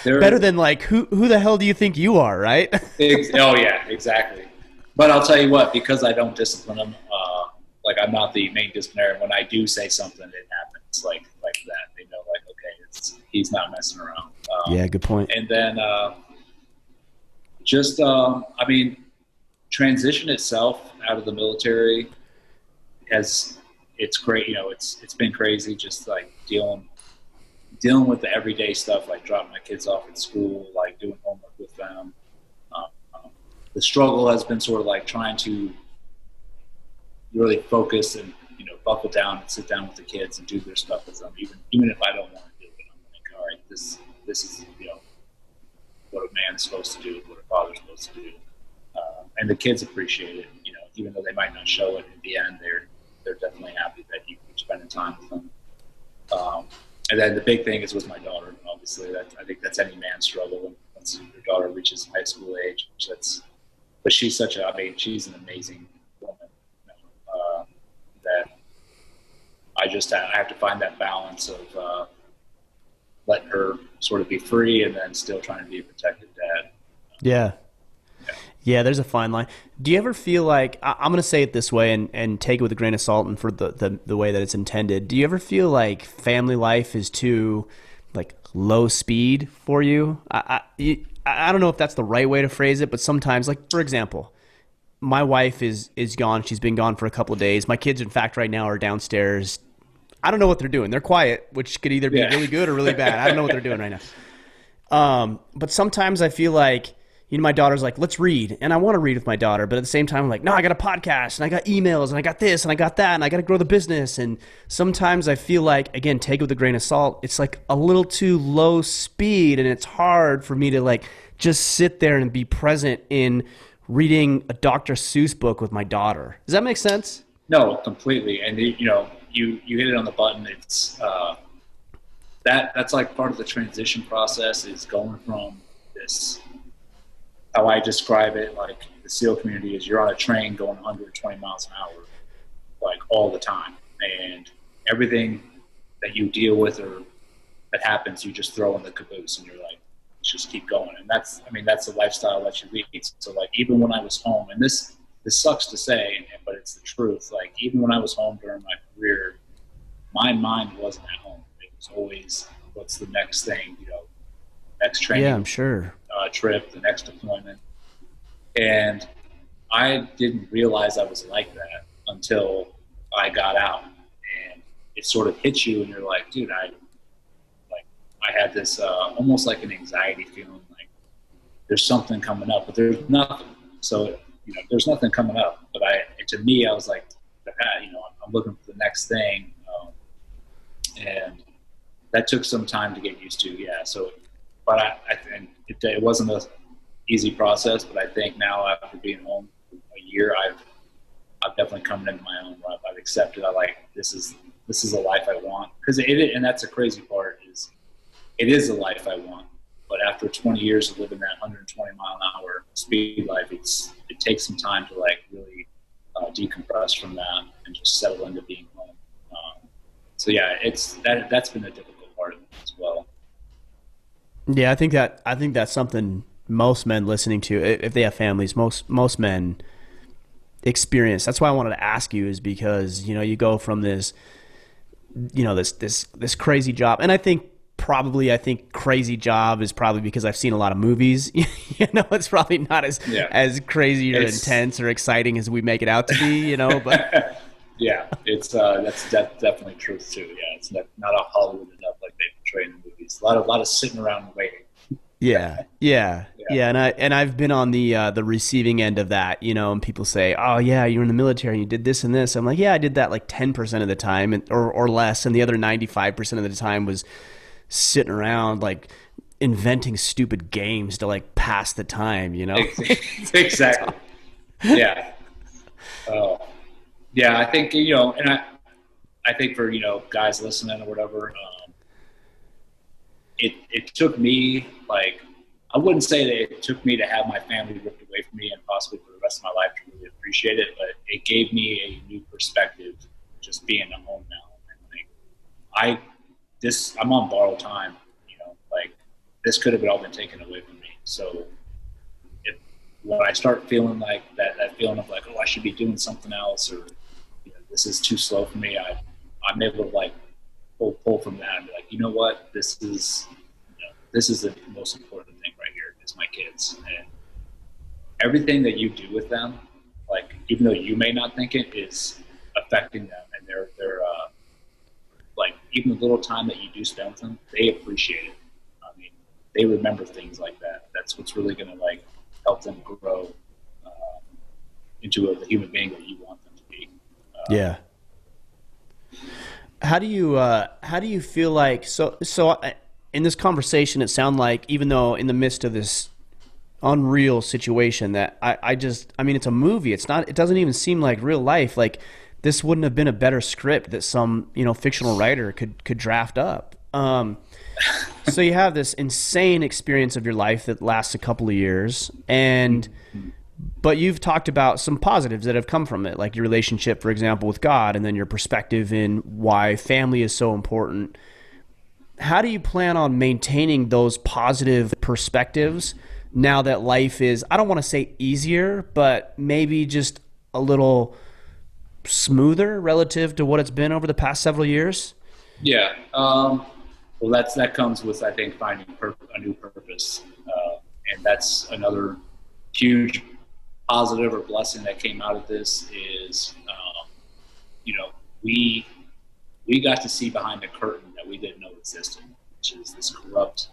they're better than like, who the hell do you think you are, right? Oh yeah, exactly. But I'll tell you what, because I don't discipline them, like I'm not the main disciplinarian. When I do say something, it happens like that. They know, like, okay, he's not messing around. Yeah, good point. And then transition itself out of the military it's great. It's been crazy, just like dealing with the everyday stuff, like dropping my kids off at school, like doing homework with them. The struggle has been sort of like trying to really focus and buckle down and sit down with the kids and do their stuff with them, even if I don't want to do it. I'm like, all right, this is what a man's supposed to do, what a father's supposed to do, and the kids appreciate it. Even though they might not show it at the end, they're definitely happy that you're spending time with them. And then the big thing is with my daughter. Obviously, I think that's any man's struggle once your daughter reaches high school age. But she's she's an amazing woman. That I have to find that balance of letting her sort of be free and then still trying to be a protective dad. Yeah, there's a fine line. Do you ever feel like, I'm going to say it this way and take it with a grain of salt and for the way that it's intended. Do you ever feel like family life is too like low speed for you? I don't know if that's the right way to phrase it, but sometimes, like, for example, my wife is gone. She's been gone for a couple of days. My kids, in fact, right now are downstairs. I don't know what they're doing. They're quiet, which could either be really good or really bad. I don't know what they're doing right now. But sometimes I feel like, my daughter's like, let's read. And I want to read with my daughter. But at the same time, I'm like, no, I got a podcast and I got emails and I got this and I got that and I got to grow the business. And sometimes I feel like, again, take it with a grain of salt. It's like a little too low speed and it's hard for me to like just sit there and be present in reading a Dr. Seuss book with my daughter. Does that make sense? No, completely. And you hit it on the button. It's that's like part of the transition process is going from this, how I describe it, like the SEAL community is you're on a train going 120 miles an hour, like all the time. And everything that you deal with or that happens, you just throw in the caboose and you're like, let's just keep going. And that's the lifestyle that you lead. So like, even when I was home, and this sucks to say, but it's the truth. Like even when I was home during my career, my mind wasn't at home. It was always, what's the next thing, next training. Yeah, I'm sure. Trip, the next deployment. And I didn't realize I was like that until I got out, and it sort of hits you and you're like, dude, I had this almost like an anxiety feeling, like there's something coming up, but there's nothing. So there's nothing coming up, but to me I was like, I'm looking for the next thing, and that took some time to get used to. But I think it wasn't an easy process, but I think now after being home a year, I've definitely come into my own life. I've accepted. This is a life I want, and that's the crazy part is it is a life I want. But after 20 years of living that 120 mile an hour speed life, it takes some time to like really decompress from that and just settle into being home. That's been a difficult part of it as well. Yeah, I think that's something most men listening to, if they have families, most men experience. That's why I wanted to ask you, is because you go from this this crazy job, and I think crazy job is probably because I've seen a lot of movies. It's probably not as crazy or intense or exciting as we make it out to be. But Yeah, it's that's definitely truth too. Yeah, it's not a Hollywood enough like they portray in the movies. A lot of sitting around and waiting. Yeah, yeah, Yeah, yeah, and I've been on the receiving end of that, you know, and people say, "Oh, yeah, you were in the military and you did this and this." I'm like, "Yeah, I did that like 10% of the time, or less, and the other 95% of the time was sitting around like inventing stupid games to like pass the time, you know." exactly. Yeah. Uh, yeah, I think and I think for guys listening or whatever, it took me like I wouldn't say that it took me to have my family ripped away from me and possibly for the rest of my life to really appreciate it, but it gave me a new perspective just being at home now. And like I'm on borrowed time, like this could have all been taken away from me. So if when I start feeling like that feeling of like, oh, I should be doing something else, or this is too slow for me, I'm able to like pull from that and be like, you know what, this is the most important thing right here is my kids, and everything that you do with them, like even though you may not think it, is affecting them, and they're like even the little time that you do spend with them, they appreciate it. I mean, they remember things like that. That's what's really going to like help them grow into the human being that you want them to be. Yeah. How do you feel like in this conversation it sounded like, even though in the midst of this unreal situation that I mean, it's a movie, it doesn't even seem like real life, like this wouldn't have been a better script that some fictional writer could draft up. So you have this insane experience of your life that lasts a couple of years, but you've talked about some positives that have come from it, like your relationship, for example, with God, and then your perspective in why family is so important. How do you plan on maintaining those positive perspectives now that life is, I don't want to say easier, but maybe just a little smoother relative to what it's been over the past several years? Yeah. Well, that comes with, I think, finding a new purpose, and that's another huge positive or blessing that came out of this is, we got to see behind the curtain that we didn't know existed, which is this corrupt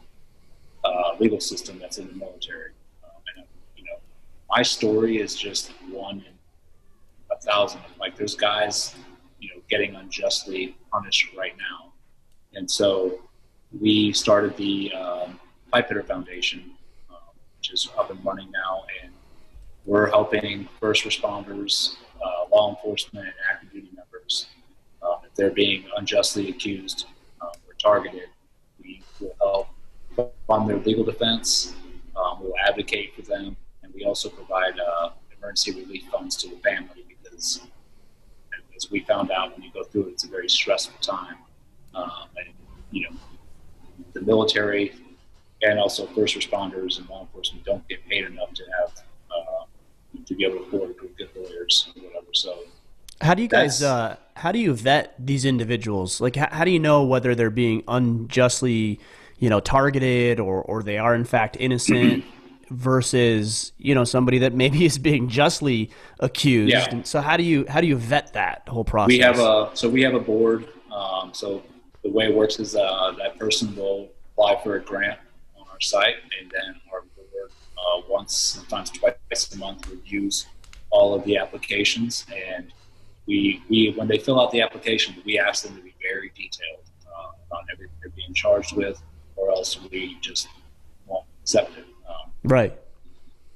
legal system that's in the military. And my story is just one in 1,000. Like there's guys, getting unjustly punished right now, and so we started the Pipehitter Foundation, which is up and running now, and we're helping first responders, law enforcement, and active duty members. If they're being unjustly accused or targeted, we will help fund their legal defense. We'll advocate for them, and we also provide emergency relief funds to the family because, as we found out when you go through it, it's a very stressful time. And the military and also first responders and law enforcement don't get paid enough to have to be able to afford good lawyers or whatever. So how do you guys how do you vet these individuals? Like how do you know whether they're being unjustly targeted, or they are in fact innocent versus somebody that maybe is being justly accused? Yeah. And so how do you vet that whole process? We have a board. So the way it works is that person will apply for a grant on our site, and then our board once, sometimes twice a month, reviews all of the applications, and we when they fill out the application, we ask them to be very detailed on everything they're being charged with, or else we just won't accept it. Right.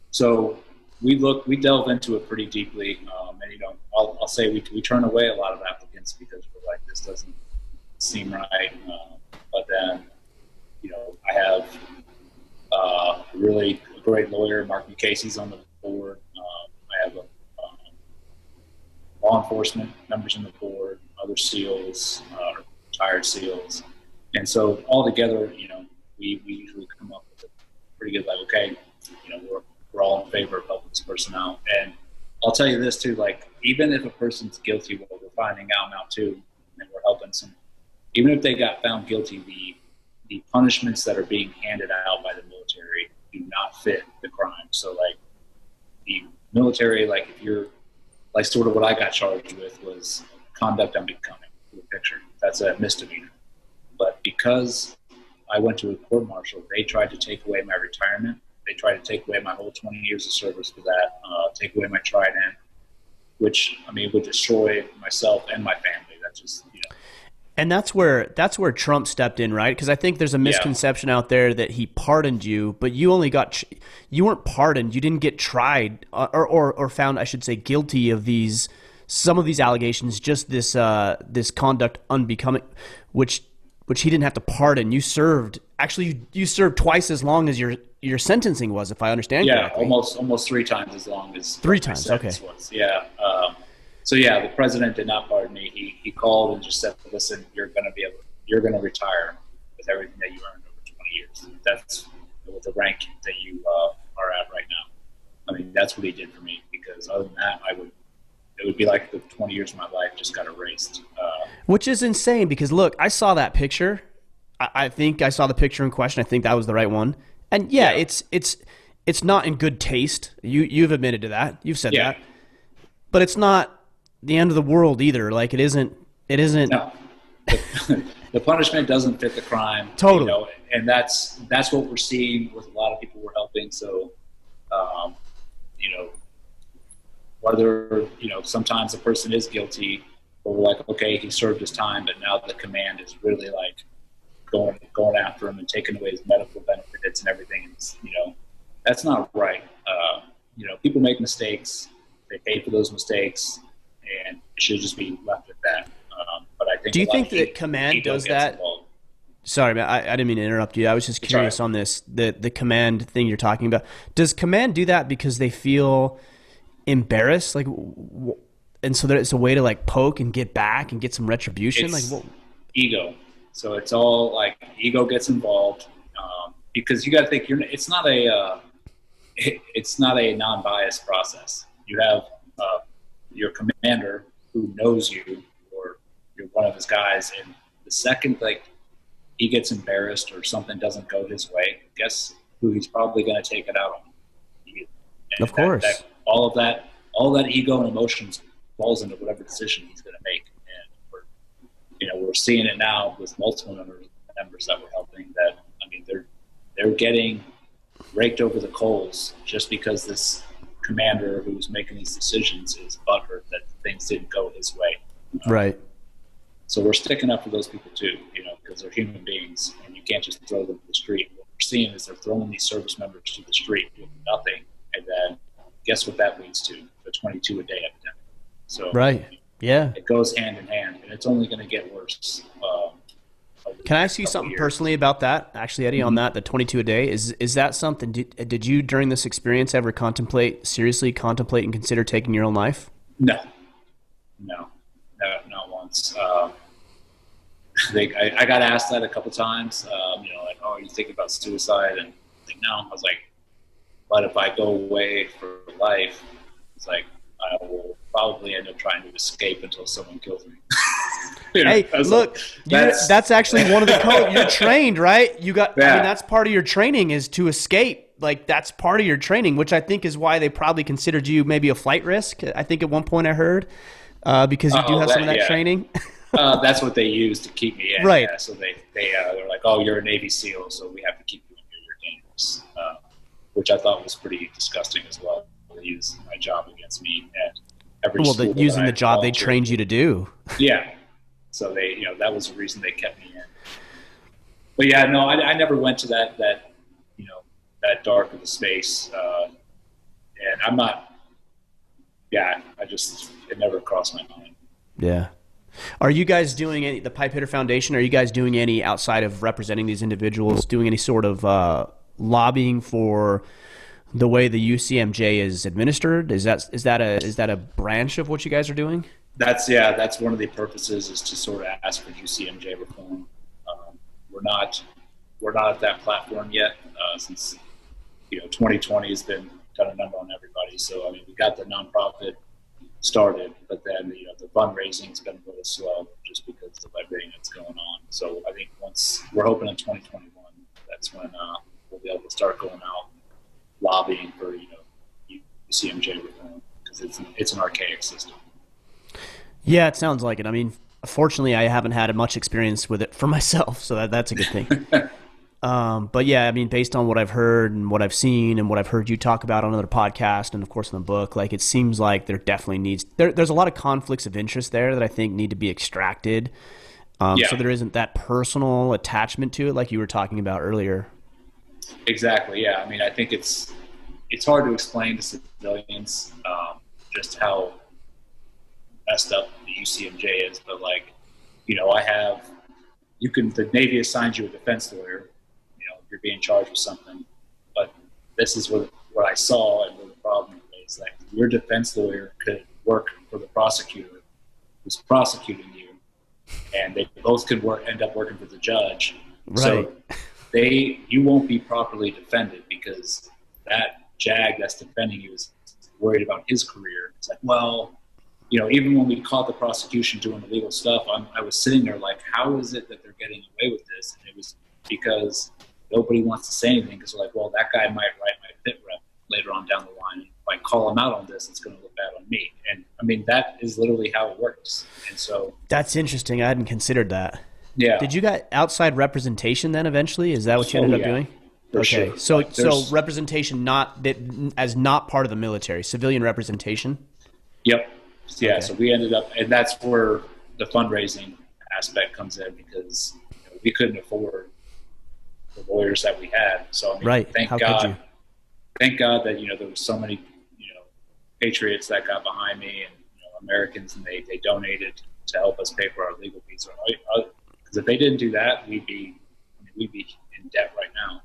So we delve into it pretty deeply, and I'll say we turn away a lot of applicants because we're like, this doesn't seem right. But then I have a really great lawyer, Mark Casey's on the board. I have law enforcement members on the board, other SEALs, retired SEALs, and so all together, we usually come up with a pretty good, like, okay, we're all in favor of helping this person out. And I'll tell you this too, like even if a person's guilty, what we're finding out now too, and we're helping some, even if they got found guilty, the punishments that are being handed out by the military do not fit the crime. So like the military, like if you're like sort of what I got charged with was conduct unbecoming to the picture. That's a misdemeanor. But because I went to a court martial, they tried to take away my retirement. They tried to take away my whole 20 years of service for that, take away my trident, which, I mean, would destroy myself and my family. That's just, you know. And that's where Trump stepped in, right? Because I think there's a misconception out there that he pardoned you, but you only you weren't pardoned. You didn't get tried or found, I should say, guilty of some of these allegations. Just this conduct unbecoming, which he didn't have to pardon. You served twice as long as your sentencing was, if I understand correctly. Yeah, almost 3 times as long as three times. Okay. Was. Yeah. So yeah, the president did not pardon me. He called and just said, "Listen, you're going to retire with everything that you earned over 20 years. That's with the rank that you are at right now." I mean, that's what he did for me, because other than that, it would be like the 20 years of my life just got erased. Which is insane, because look, I saw that picture. I think I saw the picture in question. I think that was the right one. And yeah. It's not in good taste. You've admitted to that. You've said that. But it's not the end of the world either. Like, it isn't. No. The punishment doesn't fit the crime. Totally. You know, and that's what we're seeing with a lot of people we're helping. So, you know, whether, you know, sometimes the person is guilty, but we're like, okay, he served his time, but now the command is really like going after him and taking away his medical benefits and everything. And, you know, that's not right. You know, people make mistakes. They pay for those mistakes, and it should just be left at that. But I think. Do you think that command does that? Involved. Sorry, man, I didn't mean to interrupt you. I was just curious on this, the command thing you're talking about. Does command do that because they feel embarrassed, like, and so that it's a way to like poke and get back and get some retribution? It's like, ego. So it's all like ego gets involved, because you got to think it's not a non-biased process. You have your commander who knows you, or you're one of his guys, and the second like he gets embarrassed or something doesn't go his way, guess who he's probably going to take it out on? You. Of course. All of that ego and emotions falls into whatever decision he's going to make. And we're seeing it now with multiple members that we're helping, that, I mean, they're getting raked over the coals just because this commander who's making these decisions is butthurt that things didn't go his way. Right. So we're sticking up for those people too, you know, because they're human beings, and you can't just throw them to the street. What we're seeing is they're throwing these service members to the street with nothing, and then guess what that leads to? The 22 a day epidemic. So right. Yeah. It goes hand in hand, and it's only going to get worse. Can I ask you something personally about that, actually, Eddie, on that, the 22 a day? Is that something, did you, during this experience, ever seriously contemplate and consider taking your own life? No, not once. I got asked that a couple times, you know, like, oh, are you thinking about suicide? And like, no. I was like, but if I go away for life, it's like, I will probably end up trying to escape until someone kills me. You know, hey, look, like, that's actually one of the codes. You're trained, right? I mean, that's part of your training, is to escape. Like, that's part of your training, which I think is why they probably considered you maybe a flight risk. I think at one point I heard, because you do have some of that training. That's what they use to keep me in. Right. Yeah, so they're like, oh, you're a Navy SEAL, so we have to keep you in here. You're dangerous, which I thought was pretty disgusting as well. They use my job against me at every school. Using the job they trained you to do. Yeah. So they, you know, that was the reason they kept me in. But yeah, no, I never went to that, you know, that dark of a space. And I'm not, it never crossed my mind. Yeah. Are you guys doing the Pipe Hitter Foundation, are you guys doing any, outside of representing these individuals, doing any sort of lobbying for the way the UCMJ is administered? Is that a branch of what you guys are doing? That's one of the purposes, is to sort of ask for UCMJ reform. We're not at that platform yet, since, you know, 2020 has been done a number on everybody. So I mean, we got the nonprofit started, but then, you know, the fundraising's been a little slow just because of everything that's going on. So I think once, we're hoping in 2021, that's when we'll be able to start going out lobbying for, you know, UCMJ reform, because it's an archaic system. Yeah, it sounds like it. I mean, fortunately, I haven't had much experience with it for myself, so that's a good thing. But yeah, I mean, based on what I've heard and what I've seen and what I've heard you talk about on other podcasts and of course in the book, like it seems like there definitely there's a lot of conflicts of interest there that I think need to be extracted. Yeah, So there isn't that personal attachment to it like you were talking about earlier. exactly. Yeah, I mean, I think it's hard to explain to civilians just how messed up the UCMJ is, but like, I have the Navy assigns you a defense lawyer, if you're being charged with something. But this is what I saw and what the problem is that your defense lawyer could work for the prosecutor who's prosecuting you, and they both could end up working for the judge. Right. So you won't be properly defended because that JAG that's defending you is worried about his career. It's like, well, even when we caught the prosecution doing illegal stuff, I was sitting there like, how is it that they're getting away with this? And it was because nobody wants to say anything because they're like, well, that guy might write my pit rep later on down the line. And if I call him out on this, it's going to look bad on me. And I mean, that is literally how it works. And so That's interesting. I hadn't considered that. yeah. Did you get outside representation then eventually? Is that what you ended up doing? For sure. So representation not part of the military, civilian representation? Yep. Yeah. Okay. So we ended up, and that's where the fundraising aspect comes in because we couldn't afford the lawyers that we had. So I mean, Right. thank God that there was so many patriots that got behind me and Americans, and they donated to help us pay for our legal fees. Because if they didn't do that, we'd be in debt right now.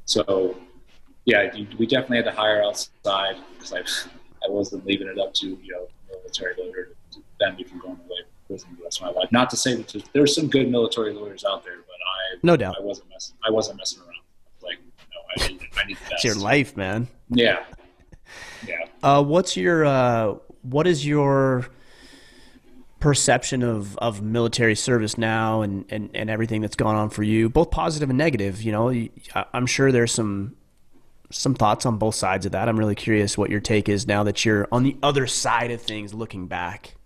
So yeah, we definitely had to hire outside because I wasn't leaving it up to military lawyer to defend me from going away from prison the rest of my life. Not to say that there's some good military lawyers out there, but no doubt I wasn't messing around. Like, no, I need the best. it's your life, man. Yeah. Yeah. What is your perception of military service now and everything that's gone on for you, both positive and negative? I'm sure there's some thoughts on both sides of that. I'm really curious what your take is now that you're on the other side of things looking back.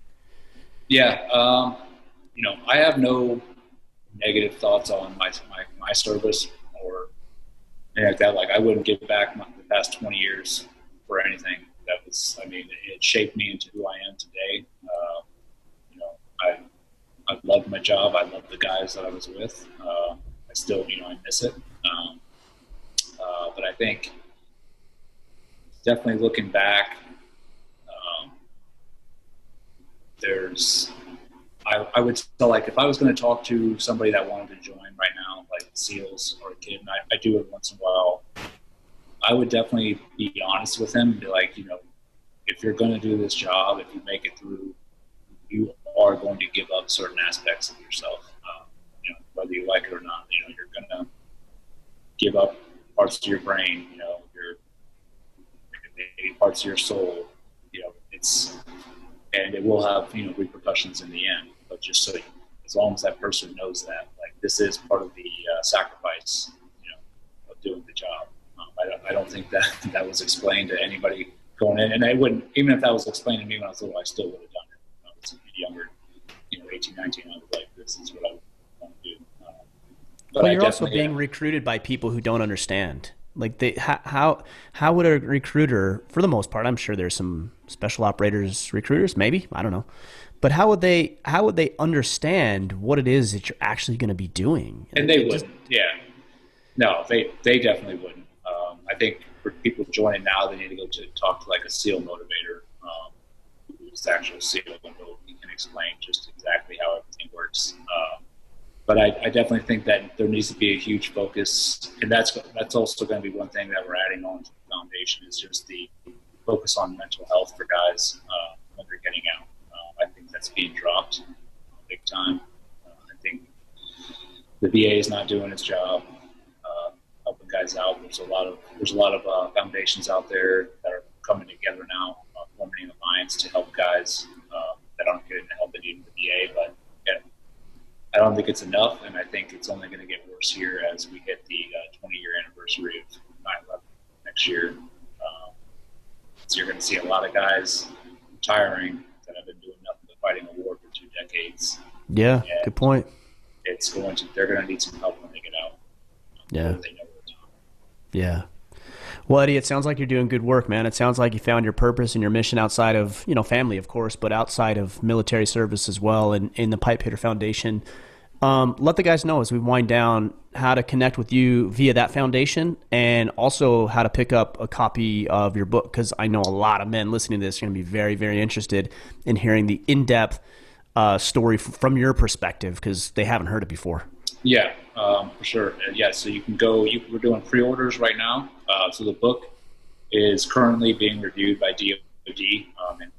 Yeah. I have no negative thoughts on my service or anything like that. Like, I wouldn't give back the past 20 years for anything. It shaped me into who I am today. I loved my job. I loved the guys that I was with. I still, I miss it. But I think definitely looking back, I would tell, like, if I was going to talk to somebody that wanted to join right now, like SEALs or a kid, and I do it once in a while, I would definitely be honest with him and be like, if you're going to do this job, if you make it through, you are going to give up certain aspects of yourself, whether you like it or not. You're going to give up parts of your brain, maybe parts of your soul. And it will have repercussions in the end. But just so as long as that person knows that, like, this is part of the sacrifice, of doing the job. I don't think that was explained to anybody going in, and I wouldn't, even if that was explained to me when I was little, I still would have done it. When I was younger, 18, 19, I was like, this is what I want to do. But you're also being recruited by people who don't understand. Like, how would a recruiter, for the most part, I'm sure there's some special operators recruiters, maybe, I don't know, but how would they understand what it is that you're actually going to be doing? And they wouldn't. Yeah, no, they definitely wouldn't. I think for people joining now, they need to go to talk to like a SEAL motivator, who's the actual SEAL, and he can explain just exactly how everything works. But I definitely think that there needs to be a huge focus, and that's also going to be one thing that we're adding on to the foundation, is just the focus on mental health for guys when they're getting out. I think that's being dropped big time. I think the VA is not doing its job helping guys out. There's a lot of foundations out there that are coming together now, forming an alliance to help guys that aren't getting the help they need in the VA. But yeah, I don't think it's enough, and I think it's only going to get worse here as we hit the 20-year anniversary of 9/11 next year. So you're going to see a lot of guys retiring that have been doing nothing Yeah, And good point. they're going to need some help when they get out. Yeah, They know where to talk. yeah. Well, Eddie, it sounds like you're doing good work, man. It sounds like you found your purpose and your mission outside of, family, of course, but outside of military service as well, and in the Pipe Hitter Foundation. Let the guys know as we wind down how to connect with you via that foundation, and also how to pick up a copy of your book, because I know a lot of men listening to this are going to be very, very interested in hearing the in-depth story from your perspective, because they haven't heard it before. Yeah, for sure. Yeah, so you can go. We're doing pre-orders right now. So the book is currently being reviewed by DoD, and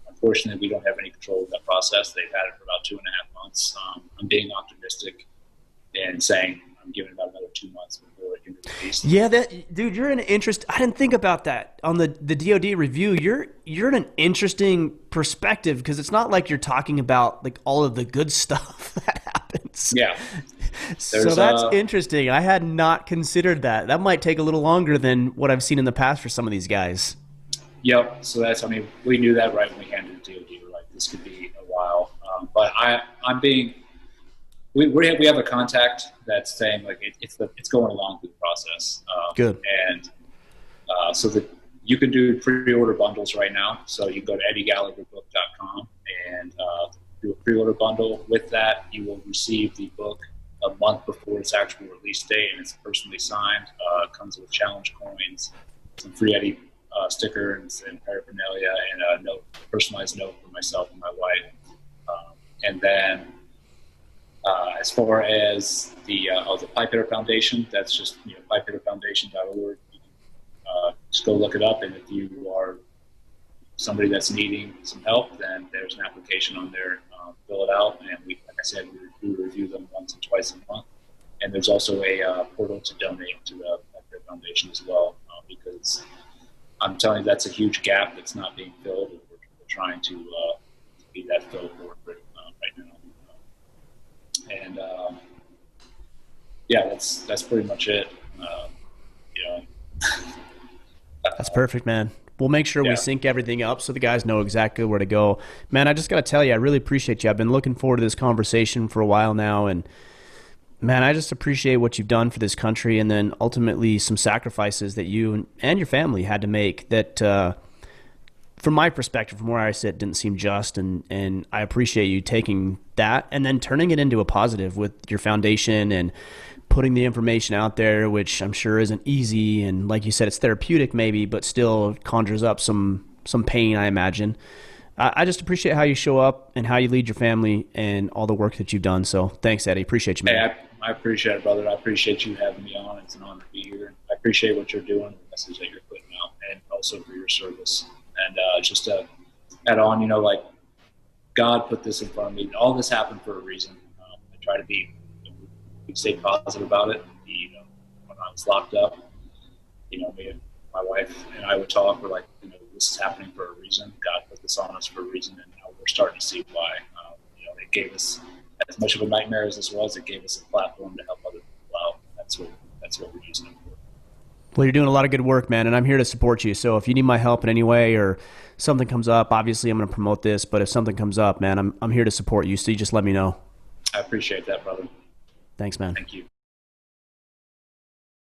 unfortunately we don't have any control of that process. They've had it for about 2.5 months. I'm being optimistic and saying I'm giving it about another 2 months before it can be released. Yeah, dude, you're in an interest. I didn't think about that on the DoD review. You're in an interesting perspective, because it's not like you're talking about like all of the good stuff that happens. Yeah. So that's interesting. I had not considered that. That might take a little longer than what I've seen in the past for some of these guys. Yep. So we knew that right when we handed it to DoD. We're like, this could be a while. But we have a contact that's saying like it's going along through the process. Good. And so that you can do pre-order bundles right now. So you can go to eddiegallagherbook.com and do a pre-order bundle. With that, you will receive the book a month before its actual release date, and it's personally signed. It comes with challenge coins, some free Eddie stickers and paraphernalia, and a personalized note for myself and my wife. And then as far as the Pipe Hitter Foundation, that's just pipehitterfoundation.org. You can just go look it up, and if you are somebody that's needing some help, then there's an application on there. Fill it out, and like I said, we review them once and twice a month. And there's also a portal to donate to the Pipe Hitter Foundation as well, because I'm telling you, that's a huge gap that's not being filled, and we're trying to be that filled for it right now. And yeah, that's pretty much it. That's perfect, man. We'll make sure we sync everything up so the guys know exactly where to go. Man, I just got to tell you, I really appreciate you. I've been looking forward to this conversation for a while now, and man, I just appreciate what you've done for this country, and then ultimately some sacrifices that you and your family had to make that, from my perspective, from where I sit, didn't seem just, and I appreciate you taking that and then turning it into a positive with your foundation and putting the information out there, which I'm sure isn't easy, and like you said, it's therapeutic maybe, but still conjures up some pain, I imagine. I just appreciate how you show up and how you lead your family and all the work that you've done. So thanks, Eddie. Appreciate you, man. Hey, I appreciate it, brother. I appreciate you having me on. It's an honor to be here. I appreciate what you're doing, the message that you're putting out, and also for your service. And just to add on, like God put this in front of me. All this happened for a reason. I try to stay positive about it. When I was locked up, me and my wife and I would talk. We're like, this is happening for a reason. God put this on us for a reason, and now we're starting to see why. It gave us, as much of a nightmare as this was, it gave us a platform to help other people out. That's what we're using it for. Well, you're doing a lot of good work, man, and I'm here to support you. So if you need my help in any way or something comes up, obviously I'm going to promote this, but if something comes up, man, I'm here to support you. So you just let me know. I appreciate that, brother. Thanks, man. Thank you.